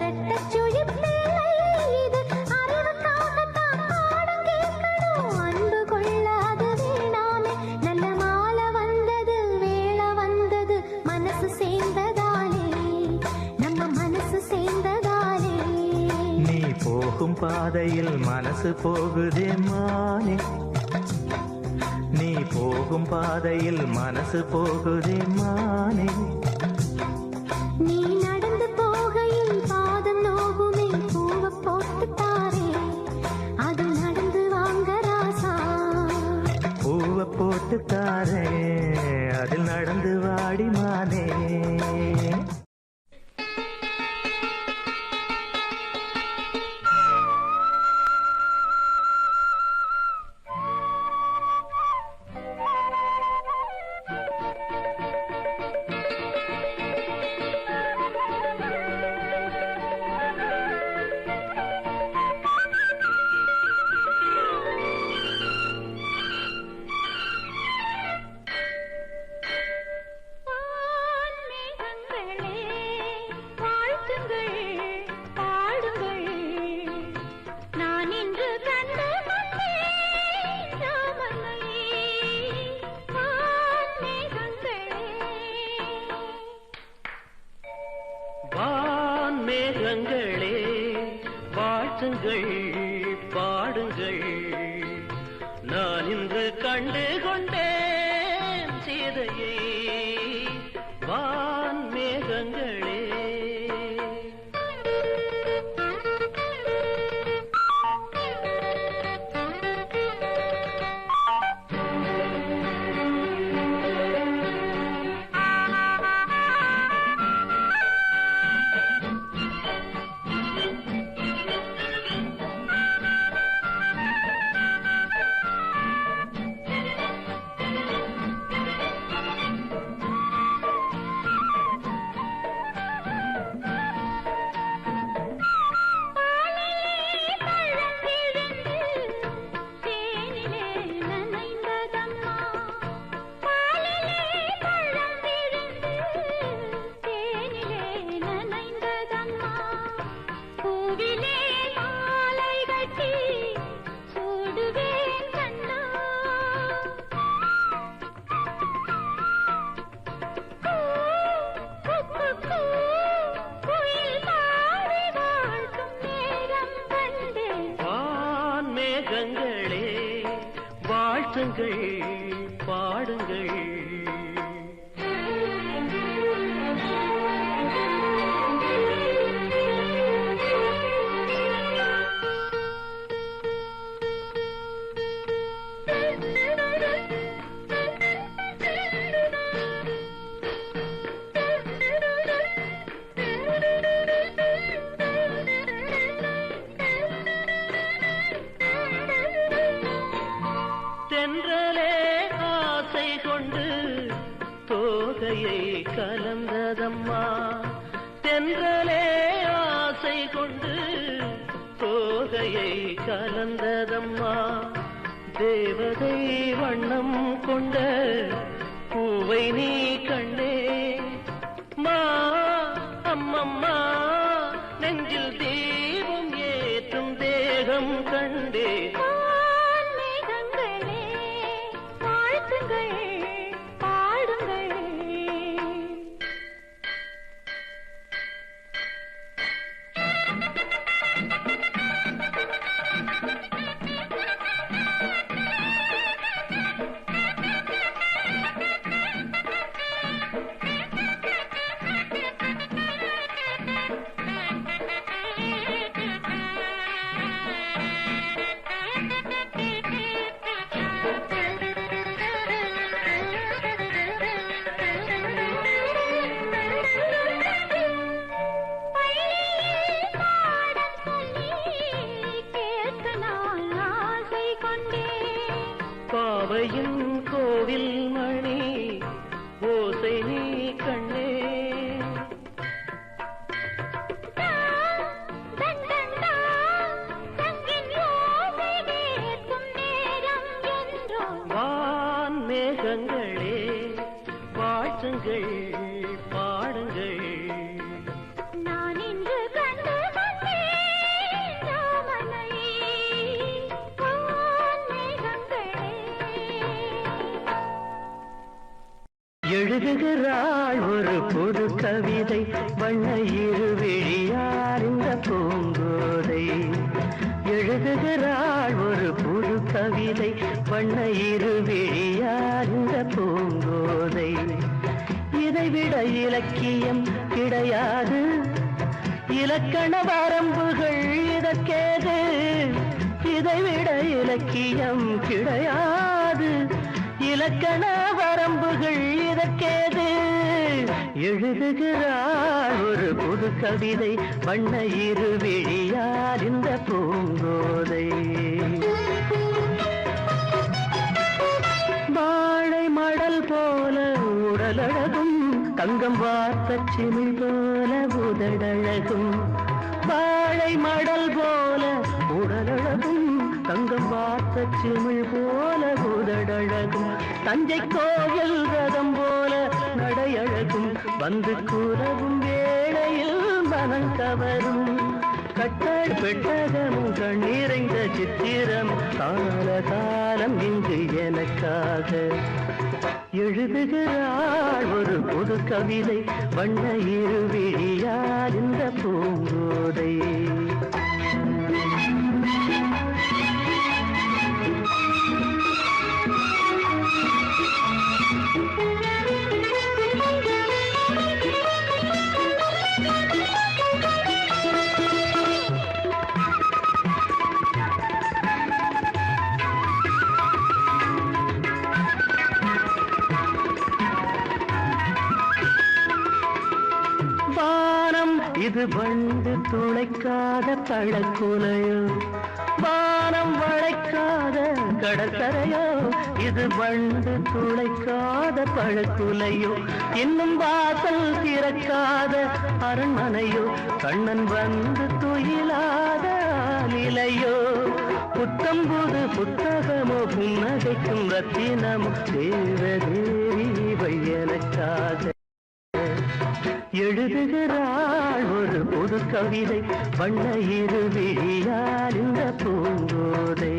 ரெட்டச்சுழி பிள்ளை இது அறிவுக்காகத்தான் பாடம் கேட்கணும் அன்பு கொள்ளாது வேணாமே நல்ல மாலை வந்தது வேளை வந்தது மனசு சேர்ந்ததாலே நம்ம மனசு சேர்ந்ததாலே நீ போகும் பாதையில் மனசு போகுதே மானே நீ போகும் பாதையில் மனசு போகுதே மானே நீ நடந்து போகையில் பாதம் நோகுமே பூவை போட்டு தாரே அது நடந்து வாங்க ராசா பூவை போட்டு தாரே அதில் நடந்து வாடி மானே மேகங்களே வாழ்த்துங்கள் பாடுங்கள் நான் இன்று கண்டு கொண்டேன் சீதையை வான் மேகங்களே மேகங்களே வாழ்த்துங்கள் பாடுங்கள் தோகையை கலந்ததம்மா தென்றலே ஆசை கொண்டு தோகையை கலந்ததம்மா தேவதை வண்ணம் கொண்ட பூவை நீ கண்டே மா அம்மம்மா நெஞ்சில் தீபம் ஏற்றும் தேகம் கண்டே மேகங்களே வாழ்த்துங்கள் பாடுங்கள் பாவையின் கோவில் மணி ஓசை நீ கண்ணே வான் மேகங்களே வாழ்த்துங்கள் பாடுங்கள் நான் இன்று கண்டு வந்தேன் ராமனை மேகங்களே எழுதுகிறாள் ஒரு பொது கவிதை வண்ண இருவிழியார் இந்த பூங்கோதை எழுதுகிறாள் ஒரு புது கவிதை வண்ண இருவிழியார் இந்த பூங்கோதை இதைவிட இலக்கியம் கிடையாது இலக்கண வரம்புகள் இதற்கேது இதைவிட இலக்கியம் கிடையாது இலக்கண வரம்புகள் இதற்கேது எழுதுகிறாள் ஒரு புது கவிதை வண்ண இருவிழியார் இந்த பூங்கோதை வாழை மடல் போல உடலழகும் தங்கம் வார்த்த சிமிழ் போல உதடழகும் வாழை மடல் போல உடலழகும் தங்கம் வார்த்த சிமிழ் போல உதடழகும் தஞ்சை கோயில் ரதம் போல நடையழகும் வந்து கூறவும் வேளையில் மனம் கவரும் கட்டள் பெட்டகமும் கண்ணீரைந்த சித்திரம் கால காலம் இங்கு எனக்காக எழுதுகிறாள் ஒரு புது கவிதை வண்ண இருவிழியார் இந்த பூங்கோதை இது வண்டு துளைக்காத பழக்குலையோ வானம் வளைக்காத கடற்கரையோ இது வண்டு துளைக்காத பழக்குலையோ இன்னும் வாசல் திறக்காத அரண்மனையோ கண்ணன் வந்து துயிலாத நிலையோ புத்தம்புது புத்தகமோ புன்னகைக்கும் ரத்தினமோ தேவதேவி எனக்காக எழுதுகிறாள் ஒரு புது கவிதை வண்ண இருவிழியார் இந்த பூங்கோதை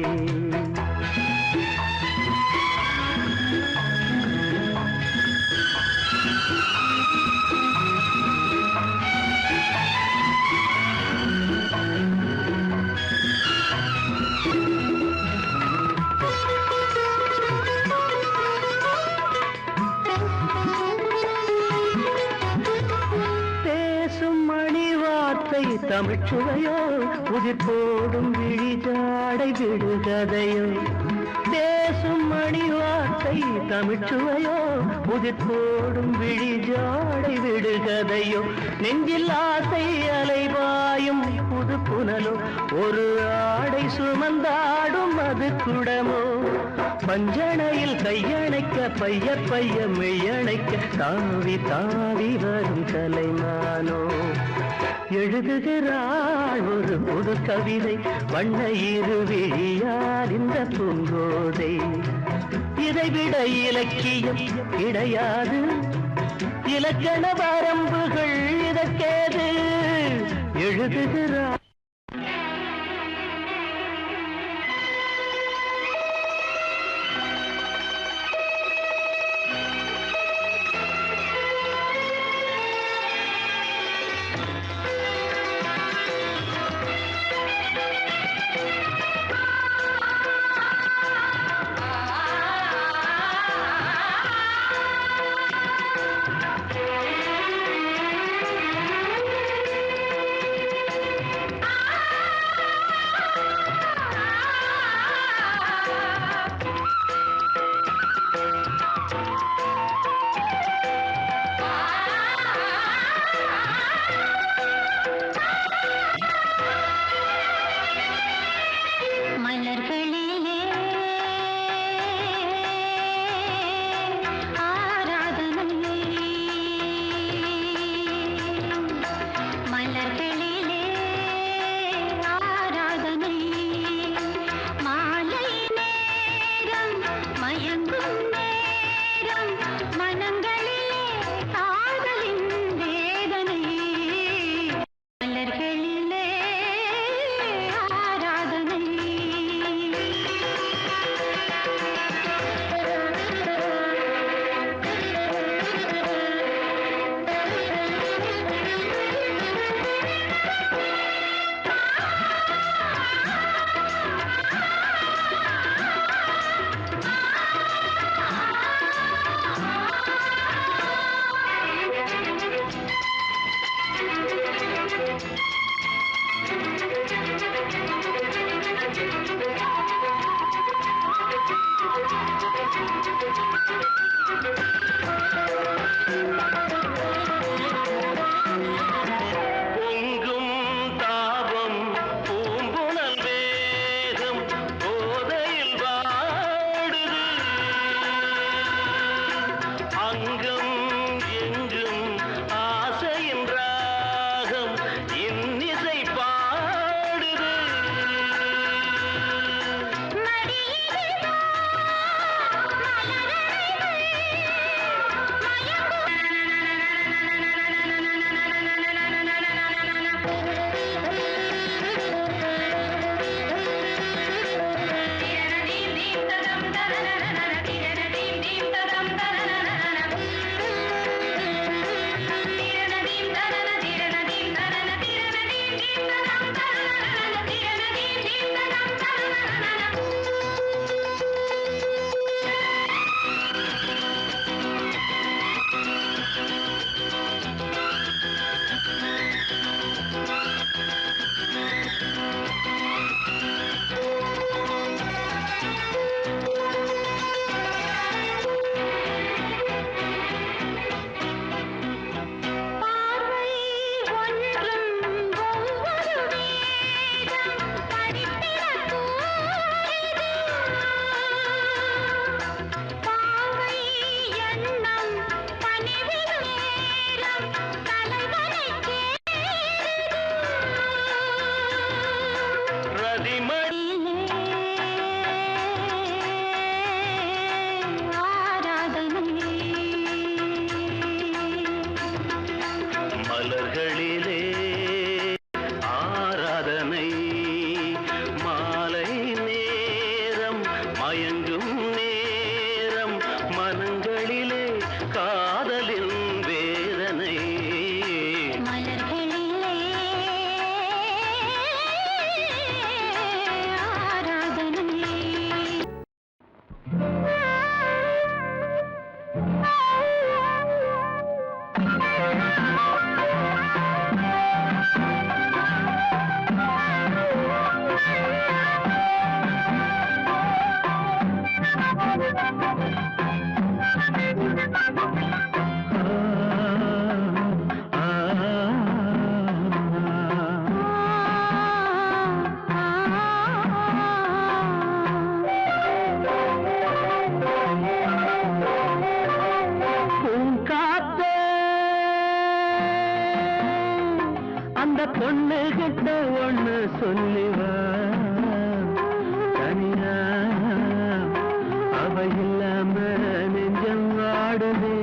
தமிழ்ச்சுவையோ உதிர் போடும் விழிஜாடை விடுகதையோ பேசும் மணி வார்த்தை தமிழ்ச்சுவையோ உதிர் போடும் விழிஜாடை விடுகதையோ நெஞ்சில் ஆசை அலைவாயும் புது புனலோ ஒரு ஆடை சுமந்தாடும் அது குடமோ பஞ்சணையில் கையணைக்க பைய பைய மெய்யணைக்க தாவி தாவி வரும் கலைமானோ எழுதுகிறாள் ஒரு புது கவிதை வண்ண இருவிழியால் இந்த பூங்கோதை இதைவிட இலக்கியம் கிடையாது இலக்கண வரம்புகள் இதற்கேது எழுதுகிறாள் பொண்ணு கிட்ட ஒண்ணு சொல்லிவா தனியா அவ இல்லாம நெஞ்சம் ஆடுதே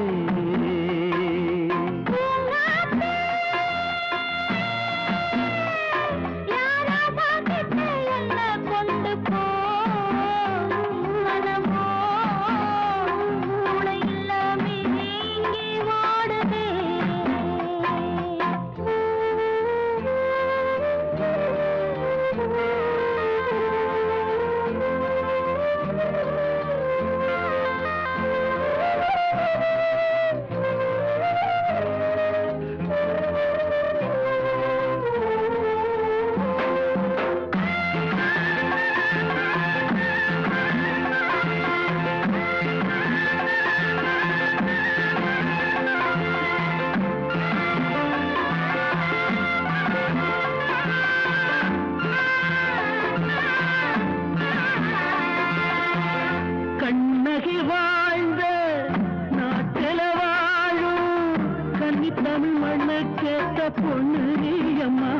பொண்ணு நீயம்மா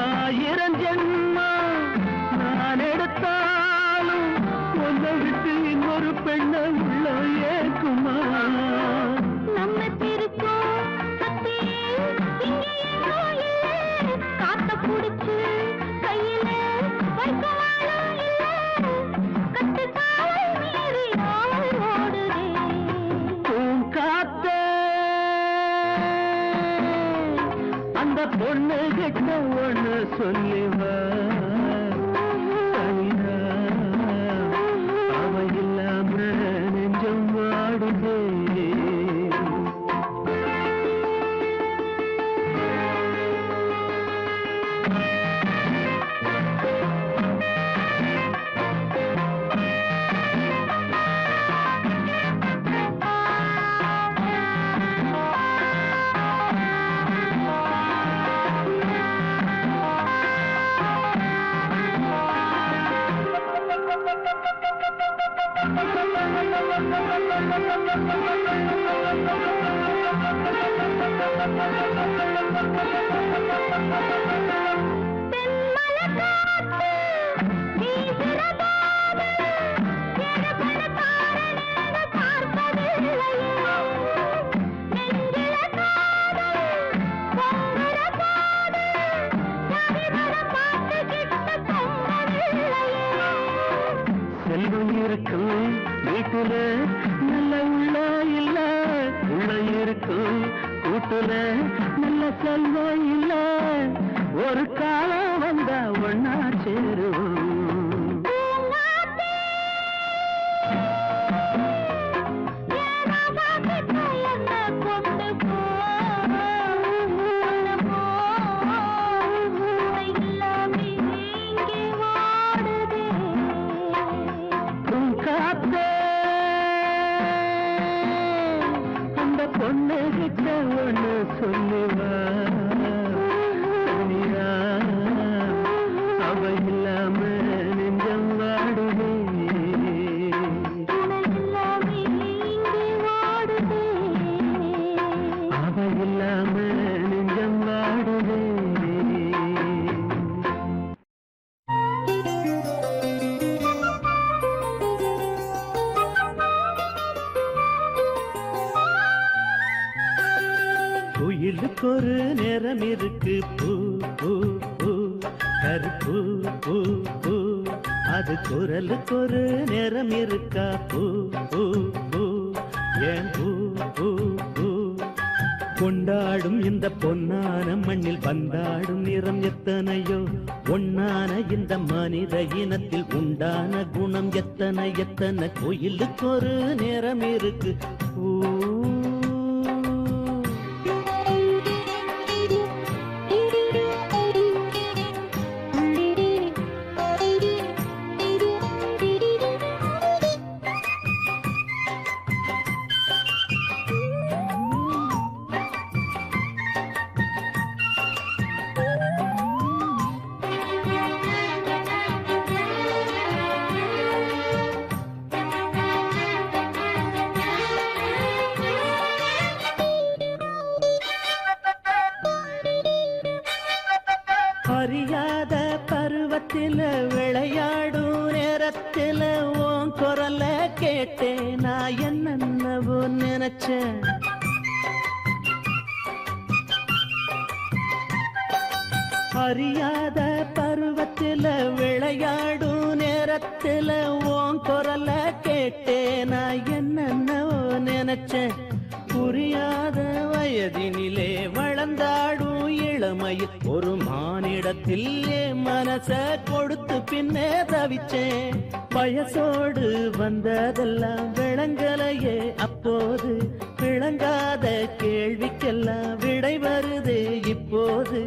ஆயிரம் ஜென்மா நான் எடுத்தாலும் ஒன்றை விட்டு இன்னொரு பெண்ணை உள்ள ஏற்குமா நம்ம திருக்கோம் காத்த புடிச்சு கையில வைக்கவாளும் கட்டு காவல் மீறி ஓடுதே காத்த அந்த பொண்ணு கிட்ட ஒண்ணு சொல்லிவா அவ இல்லாம நெஞ்சம் வாடுதே செல்வம் இருக்கும் வீட்டுல நல்ல உள்ள இல்ல உள்ள இருக்கும் கூட்டுல நல்ல செல்வம் இல்ல ஒரு காலம் வந்தா ஒன்னா சேருவோம் பொண்ணு கிட்ட ஒண்ணு சொல்லுவா தனியா அவ இல்லாம நெஞ்சம் வாடுதே அவ இல்லாம நெஞ்சம் வாடுதே குயிலுக்கு ஒரு நேரம் இருக்கு பூ பூ பூ கருப்பு பூ பூ அது குரலுக்கு ஒரு நேரம் இருக்கா பூ பூ பூ ஏன் பூ பூ பூ கொண்டாடும் இந்த பொன்னான மண்ணில் பந்தாடும் நிறம் எத்தனையோ ஒன்னான இந்த மனித இனத்தில் உண்டான குணம் எத்தனை எத்தனை குயிலுக்கு ஒரு நேரம் இருக்கு பூ பருவத்தில விளையாடும் நேரத்தில உன் குரல கேட்டேன் நான் என்னென்னவோ நினைச்சேன் அறியாத பருவத்தில விளையாடும் நேரத்தில உன் குரல கேட்டேன் நான் என்னென்னவோ நினைச்சேன் புரியாத வயதினிலே வளர்ந்தாடும் இளமையில் ஒரு மானிடத்தில் மனச கொடுத்து பின்னே தவிச்சேன் வயசோடு வந்ததெல்லாம் விளங்கலையே அப்போது விளங்காத கேள்விக்கெல்லாம் விடை வருதே இப்போது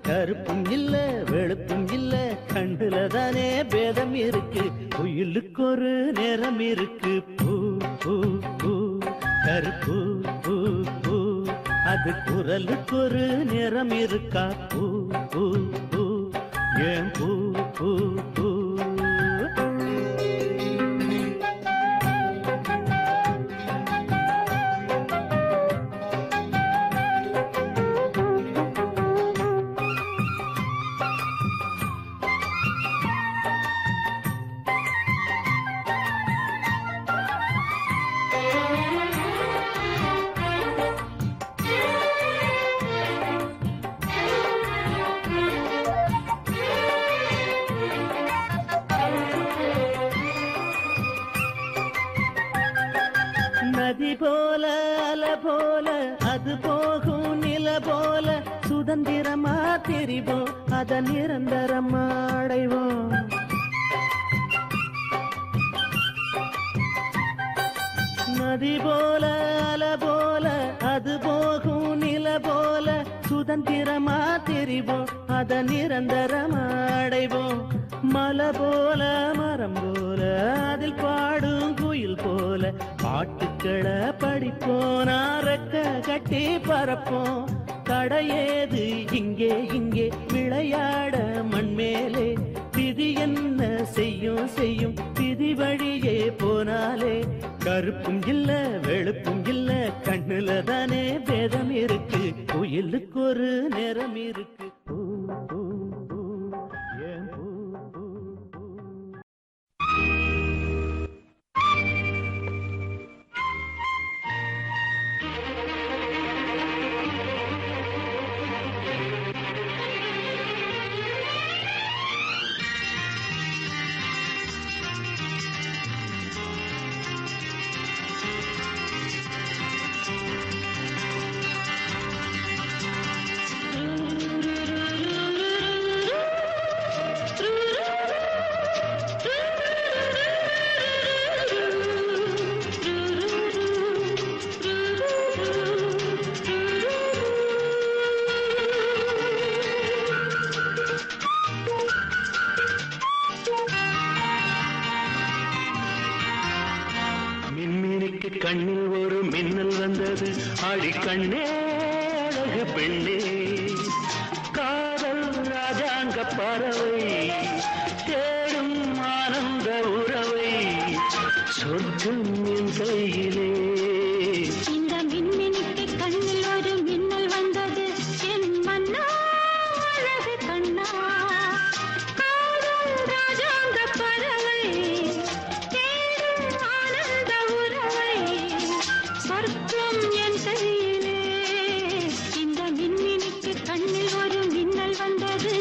கருப்பும் இல்ல வெளுப்பும் இல்ல கண்டுல தானே பேதம் இருக்கு குயிலுக்கு ஒரு நிறம் இருக்கு பூ பூ பூ கருப்பு பூ பூ அது குரலுக்கு ஒரு நிறம் இருக்கா பூ பூ பூ ஏன் பூ பூ பூ நதி போல அல போல அது போகும் நில போல சுதந்திரமா தெரிவோம் அத நிரந்தரமா அடைவோம் நதி போல அல போல அது போகும் நில போல சுதந்திரமா தெரிவோம் அத நிரந்தரமா அடைவோம் மலை போல மரம் போல அதில் பாடும் குயில் போல பாட்டுக்களை படிப்போம் ரெக்க கட்டி பறப்போம் தடையேது இங்கே இங்கே விளையாட மண்மேலே விதி என்ன செய்யும் செய்யும் விதி வழியே போனாலே கருப்பும் இல்ல வெளுப்பும் இல்ல கண்ணுல தானே பேதம் இருக்கு குயிலுக்கு ஒரு நிறம் இருக்கு பூ பூ பூ ஏன் பூ பூ பூ கண்ணில் ஒரு மின்னல் வந்தது ஆடிக்கண்ணே அழகு பெண்ணே காதல் ராஜாங்க பறவை தேடும் ஆனந்த உறவை சொர்க்கம் என் கையிலே இந்த மின்மினிக்கு கண்ணில் ஒரு மின்னல் வந்தது என் மன்னா அழகு கண்ணா காதல் ராஜாங்க பறவை தேடும் ஆனந்த உறவை சொர்க்கம் என் கையிலே இந்த மின்மினிக்கு கண்ணில் ஒரு மின்னல் வந்தது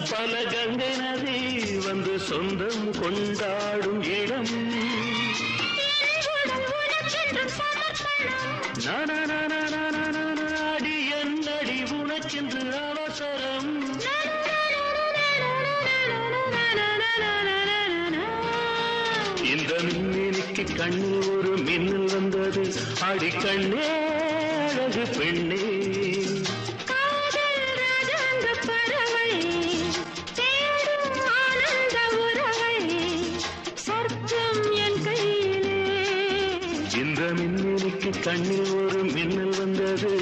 பல கங்கை நதி வந்து சொந்தம் கொண்டாடும் இடம் அடி என்னடி உனக்கென்று அவசரம் கண்ணில் ஒரு மின்னல் வந்தது அடி கண்ணே அழகு பெண்ணே இந்த மின்னினிக்கு கண்ணில் ஒரு மின்னல் வந்தது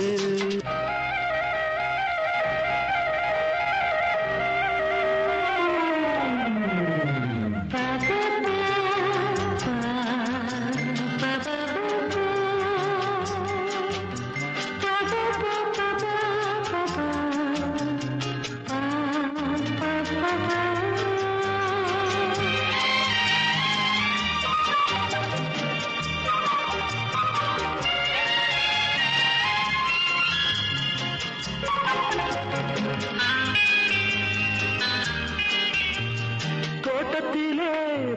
தோட்டத்திலே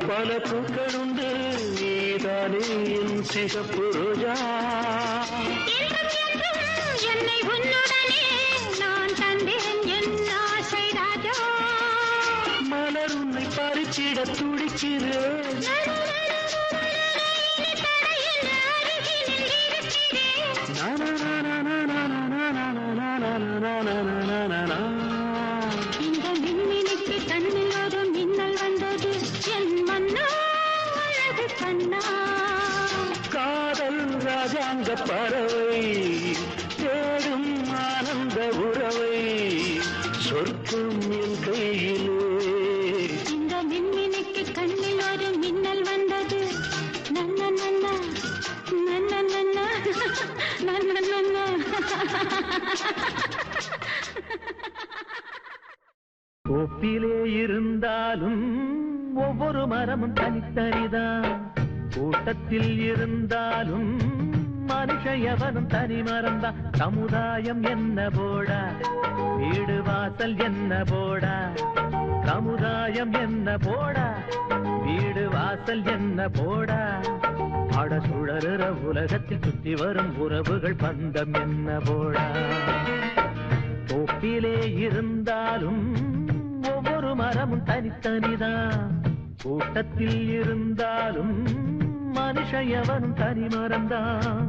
பல பூக்களுண்டு நீதானே என் சிகப்பு ரோஜா என்னை உன்னுடனே நான் தந்தேன் என் ஆசை ராஜா மலர் உன்னை பறிச்சிட துடிக்கிறேன் இந்த மின்மினிக்கு கண்ணில் ஒரு மின்னல் வந்தது என் மன்னா அழகு கண்ணா காதல் ராஜாங்க பறவை தேடும் ஆனந்த உறவை சொர்க்கம் என் கையிலே இந்த மின்மினிக்கு கண்ணில் ஒரு மின்னல் வந்தது நன்ன நன்ன நன்ன நன்ன நன்ன நன்ன கோப்பிலே இருந்தாலும் ஒவ்வொரு மரமும் தனித்தனிதான் கூட்டத்தில் இருந்தாலும் மனுஷ எவனும் தனி மரம்தான் சமுதாயம் என்ன போடா வீடு வாசல் என்ன போடா சமுதாயம் என்ன போடா வீடு வாசல் என்ன போடா அட சுழறுற உலகத்தில் சுற்றி வரும் உறவுகள் பந்தம் என்ன போடா கோப்பிலே இருந்தாலும் ஒவ்வொரு மரமும் தனித்தனிதான் கூட்டத்தில் இருந்தாலும் மனுஷ எவனும் தனி மரம்தான்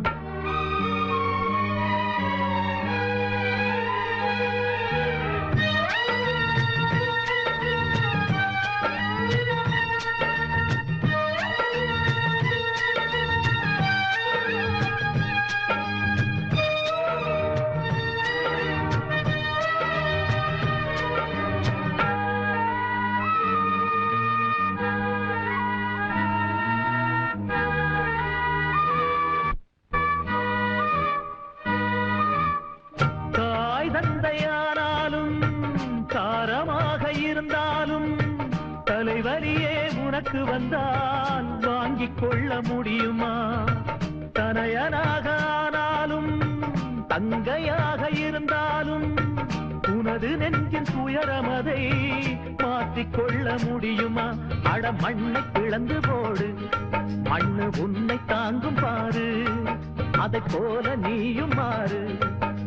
தலைவலியே உனக்கு வந்தால் வாங்கிக் கொள்ள முடியுமா தனையனாக ஆனாலும் தங்கையாக இருந்தாலும் உனது நெஞ்சின் துயரமதை மாற்றிக்கொள்ள முடியுமா அட மண்ணை பிளந்து போடு மண்ணு உன்னை தாங்கும் பாரு அதை போல நீயும் மாறு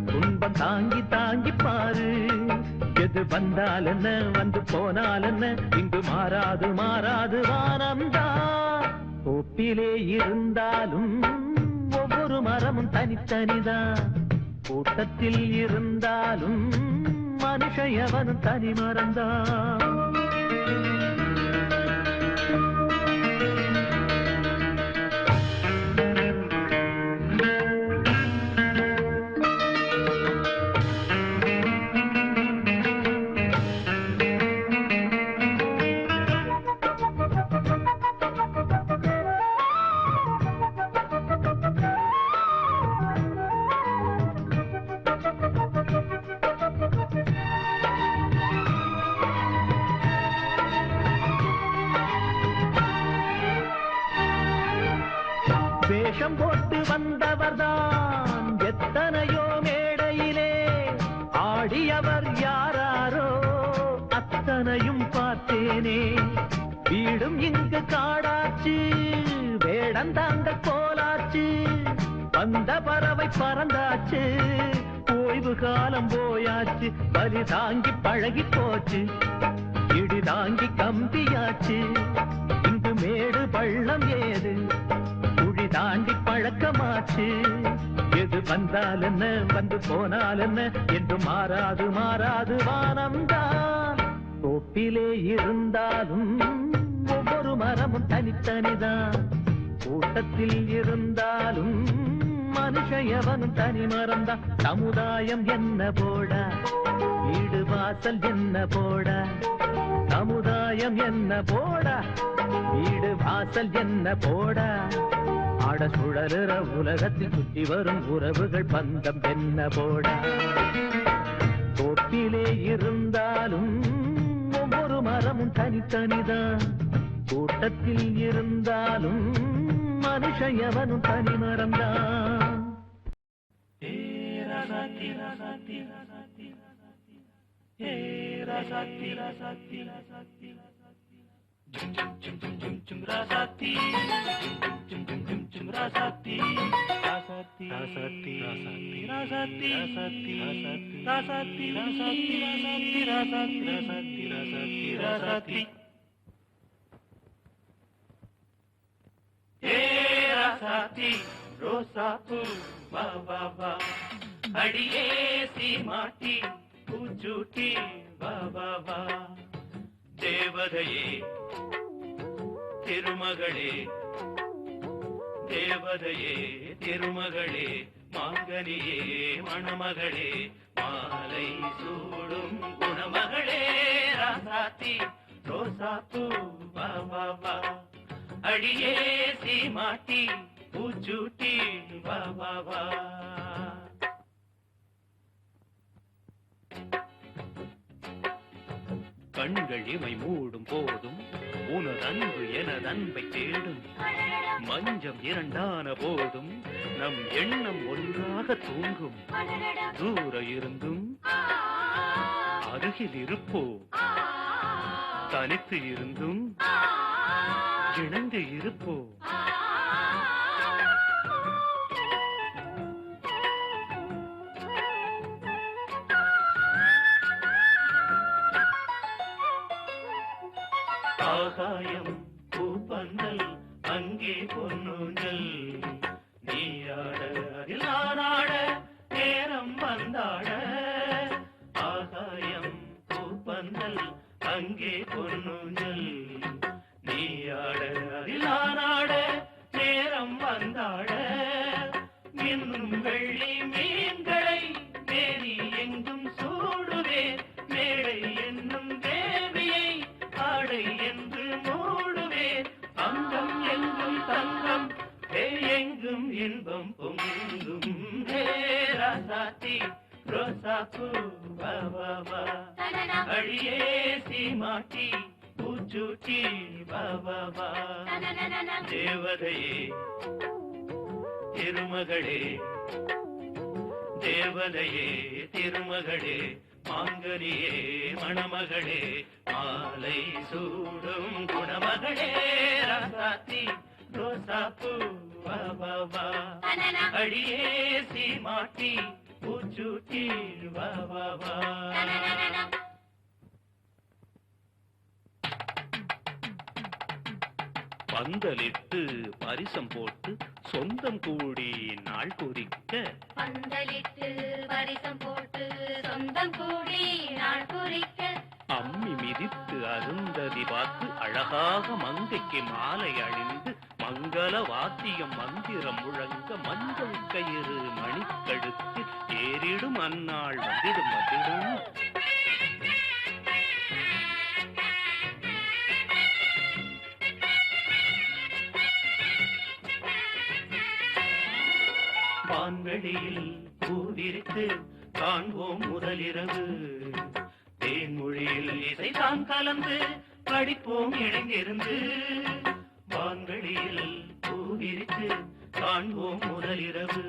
துன்பம் தாங்கி தாங்கி பாரு எது வந்தால் என்ன வந்து போனால் என்ன இங்கு மாறாது மாறாது வானம்தான் கோப்பிலே இருந்தாலும் ஒவ்வொரு மரமும் தனித்தனிதான் கூட்டத்தில் இருந்தாலும் மனுஷ எவனும் தனி மரம்தான் வேஷம் போட்டு வந்தவர்தான் எத்தனையோ மேடையிலே ஆடியவர் யாராரோ அத்தனையும் பார்த்தேனே வீடும் இங்கு காடாச்சு வேடந்தாங்க கோலாச்சு வந்த பறவை பறந்தாச்சு ஓய்வு காலம் போயாச்சு பலி தாங்கி பழகி போச்சு இடி தாங்கி கம்பியாச்சு இங்கு மேடு பள்ளம் ஏது பழக்கமாச்சு. எது வந்தால் என்ன வந்து போனால் என்ன என்று மாறாது மாறாது வானம்தான். தோப்பிலே இருந்தாலும் ஒவ்வொரு மரமும் தனித்தனிதான். கூட்டத்தில் இருந்தாலும் மனுஷயவனும் தனி மரம்தான். சமுதாயம் என்ன போடா, வீடு வாசல் என்ன போடா, சமுதாயம் என்ன போடா, வீடு வாசல் என்ன போடா. ஆட சுழலுற உலகத்தில் சுற்றி வரும் உறவுகள் பந்தம் என்ன போடா. தோப்பிலே இருந்தாலும் ஒவ்வொரு மரமும் தனித்தனிதான். கூட்டத்தில் இருந்தாலும் மனுஷயவனும் தனி மரம்தான். ரோசாப்பூ வா வா வா, அடியே சீமாட்டி பூச்சூட்டி வா வா வா. தேவதையே திருமகளே, தேவதையே திருமகளே, மாங்கனியே மணமகளே, மாலை சூடும் குணமகளே. ராசாத்தி ரோசாப்பூ வா வா வா, அடியே சீமாட்டி பூச்சூட்டி வா வா வா. கண்கள் இமை மூடும் போதும் உனதன்பு எனதன்பை தேடும். மஞ்சம் இரண்டான போதும் நம் எண்ணம் ஒன்றாக தூங்கும். தூர இருந்தும் அருகில் இருப்போ, தனித்து இருந்தும் இணைந்து இருப்போ. ஆகாயம் பூப்பந்தல் அங்கே பொன்னூஞ்சல், நீயாட அதில் நானாட நேரம் வந்தாட. ஆகாயம் பூப்பந்தல் அங்கே பொன்னூஞ்சல், நீயாட அதில் நானாட நேரம் வந்தாட. இன்னும் வெள்ளி மீன்களை மேரி எங்கும் சூடுவே, மேடை என்னும் தேவியை ஆடை என்று மூடுவே. அங்கம் எங்கும் தங்கம், எங்கும் இன்பம் பொங்கும். ராசாத்தி ரோசாப்பூ வா வா வா, அடியே சீமாட்டி பூச்சூட்டி வா வா வா. தேவதையே திருமகளே, தேவதையே திருமகளே, மாங்கனியே மணமகளே, மாலை சூடும் குணமகளே. ராசாத்தி ரோசாப்பூ வா வா வா, அடியே சீமாட்டி பூச்சூட்டி வா வா வா. பந்தலிட்டு பரிசம் போட்டு சொந்தம் கூடி நாள் குறிக்க, பந்தலிட்டு பரிசம் போட்டு சொந்தம் கூடி நாள் குறிக்க. அம்மி மிதித்து அருந்ததி பார்த்து அழகாக மங்கைக்கு மாலை அணிந்து மங்கள வாத்தியம் மந்திரம் முழங்க மஞ்சள் கயிறு மணிக்கழுத்து ஏறிடும் அந்நாள் வந்திடும் வந்திடும். வான்வெளியில் பூவிரித்து காண்போம் முதலிரவு, தேன்மொழியில் இசைதான் கலந்து படிப்போம் இணைந்திருந்து. வான்வெளியில் பூவிரித்து காண்போம் முதலிரவு,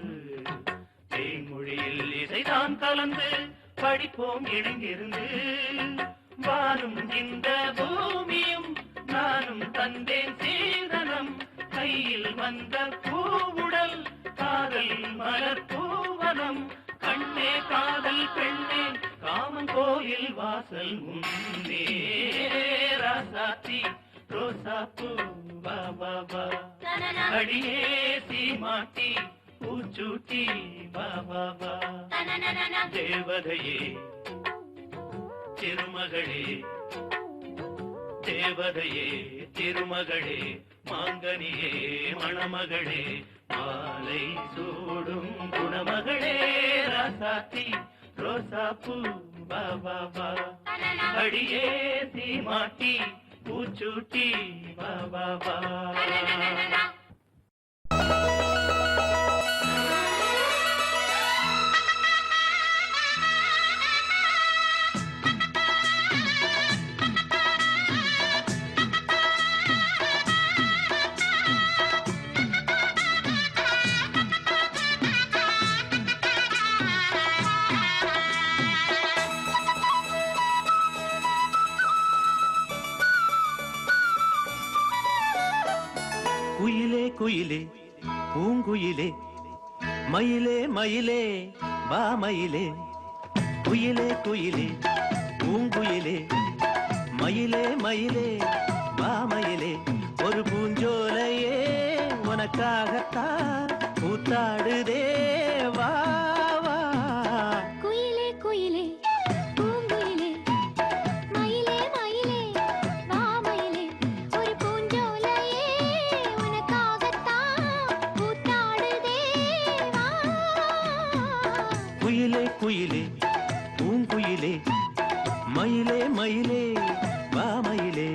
தேன்மொழியில் இசைதான் கலந்து படிப்போம் இணைந்திருந்து. வாரும் இந்த பூமியும் நானும் தந்தேன் சீதனம், கையில் வந்த பூவுடல் காதல் மலர் பூவனம். கண்ணே காதல் பெண்ணே காமன் கோயில் வாசல் முன்னே. ராசாத்தி ரோசாப்பூ வா வா வா, அடியே சீமாட்டி பூச்சூட்டி பாபா தேவதையே திருமகளே தேவதையே திருமகளே மாங்கனியே மணமகளே மாலை சூடும் குணமகளே ராசாத்தி ரோசாப்பூ பாபா அடியே சீமாட்டி பூச்சூட்டி பாபா குயிலே குயிலே பூங்குயிலே மயிலே மயிலே வா மயிலே குயிலே குயிலே பூங்குயிலே மயிலே மயிலே வா மயிலே ஒரு பூஞ்சோலையே உனக்காகத்தான் கூத்தாடுதே வா வா குயிலே குயிலே பூங்குயிலே மயிலே மயிலே வா மயிலே ஒரு பூஞ்சோலையே உனக்காகத்தான் கூத்தாடுதே வா குயிலே குயிலே பூங்குயிலே மயிலே மயிலே வா மயிலே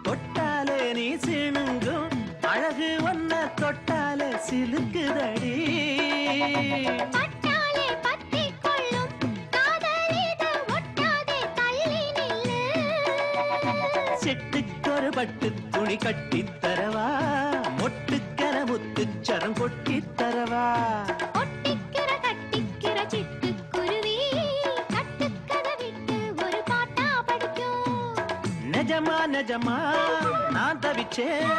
தொட்டாலே நீ சிணுங்கும் அழகு ஒன்ன தொட்டாலே சிலுக்குதடி பட்டாலே பத்திக் கொள்ளும் காதலிது ஒட்டாதே தள்ளி நில்லு செட்டுக்கொரு பட்டு துணி கட்டித் தரவா மொட்டுக்கர முத்துச்சரம் கொட்டித் தரவா ஒட்டிக்கிற கட்டிக்கிற சிட்டுக்குருவி கட்டுக்கதை விட்டு ஒரு பாட்டா படிக்கும் நிஜமா நிஜமா நான் தவிச்சேன்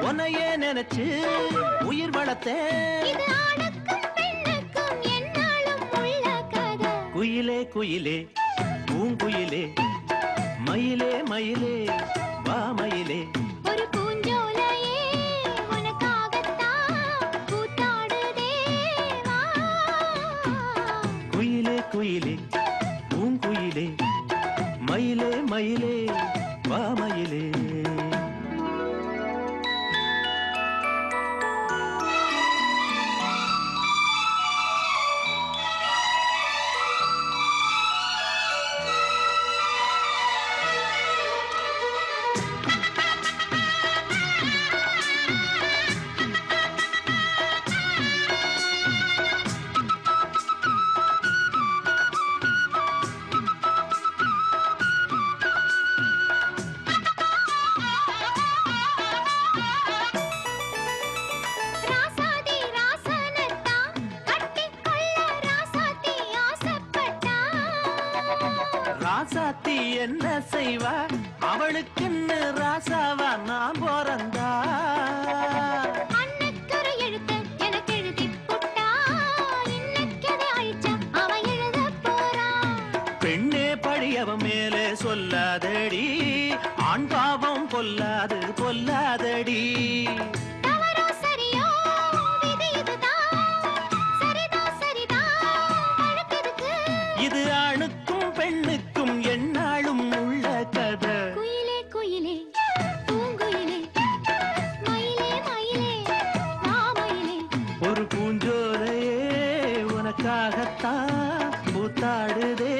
உன்னையே நினைச்சு உயிர் வளர்த்தேன் இது ஆணுக்கும் பெண்ணுக்கும் என்னாலும் உள்ள கதை குயிலே குயிலே பூங்குயிலே மயிலே மயிலே வா மயிலே ஒரு பூஞ்சோலையே உனக்காகத்தான் கூத்தாடுதே வா குயிலே குயிலே பூங்குயிலே மயிலே மயிலே வா மயிலே ராசாதி ராசனத்தான் கட்டிக்கொள்ள ராசாத்தி ஆசைப்பட்டா ராசாத்தி என்ன செய்வா அவளுக்குன்னு ராசாவா நான் பிறந்தா அன்னைக்கொரு எழுத்து எனக்கு எழுதிப் புட்டா இன்னைக்கதை அழிச்சா அவன் எழுதப் போறான் பெண்ணே பழியவன் மேலே சொல்லாதடி ஆண் பாவம் பொல்லாது பொல்லாதடி தவறோ சரியோ விதி இதுதான் சரிதான் சரிதான் வழக்கெதுக்கு இது ஆணுக்கும் பெண்ணுக்கும் எந்நாளும் உள்ள கதை குயிலே குயிலே பூங்குயிலே மயிலே மயிலே வா மயிலே ஒரு பூஞ்சோலையே உனக்காகத்தான் கூத்தாடுதே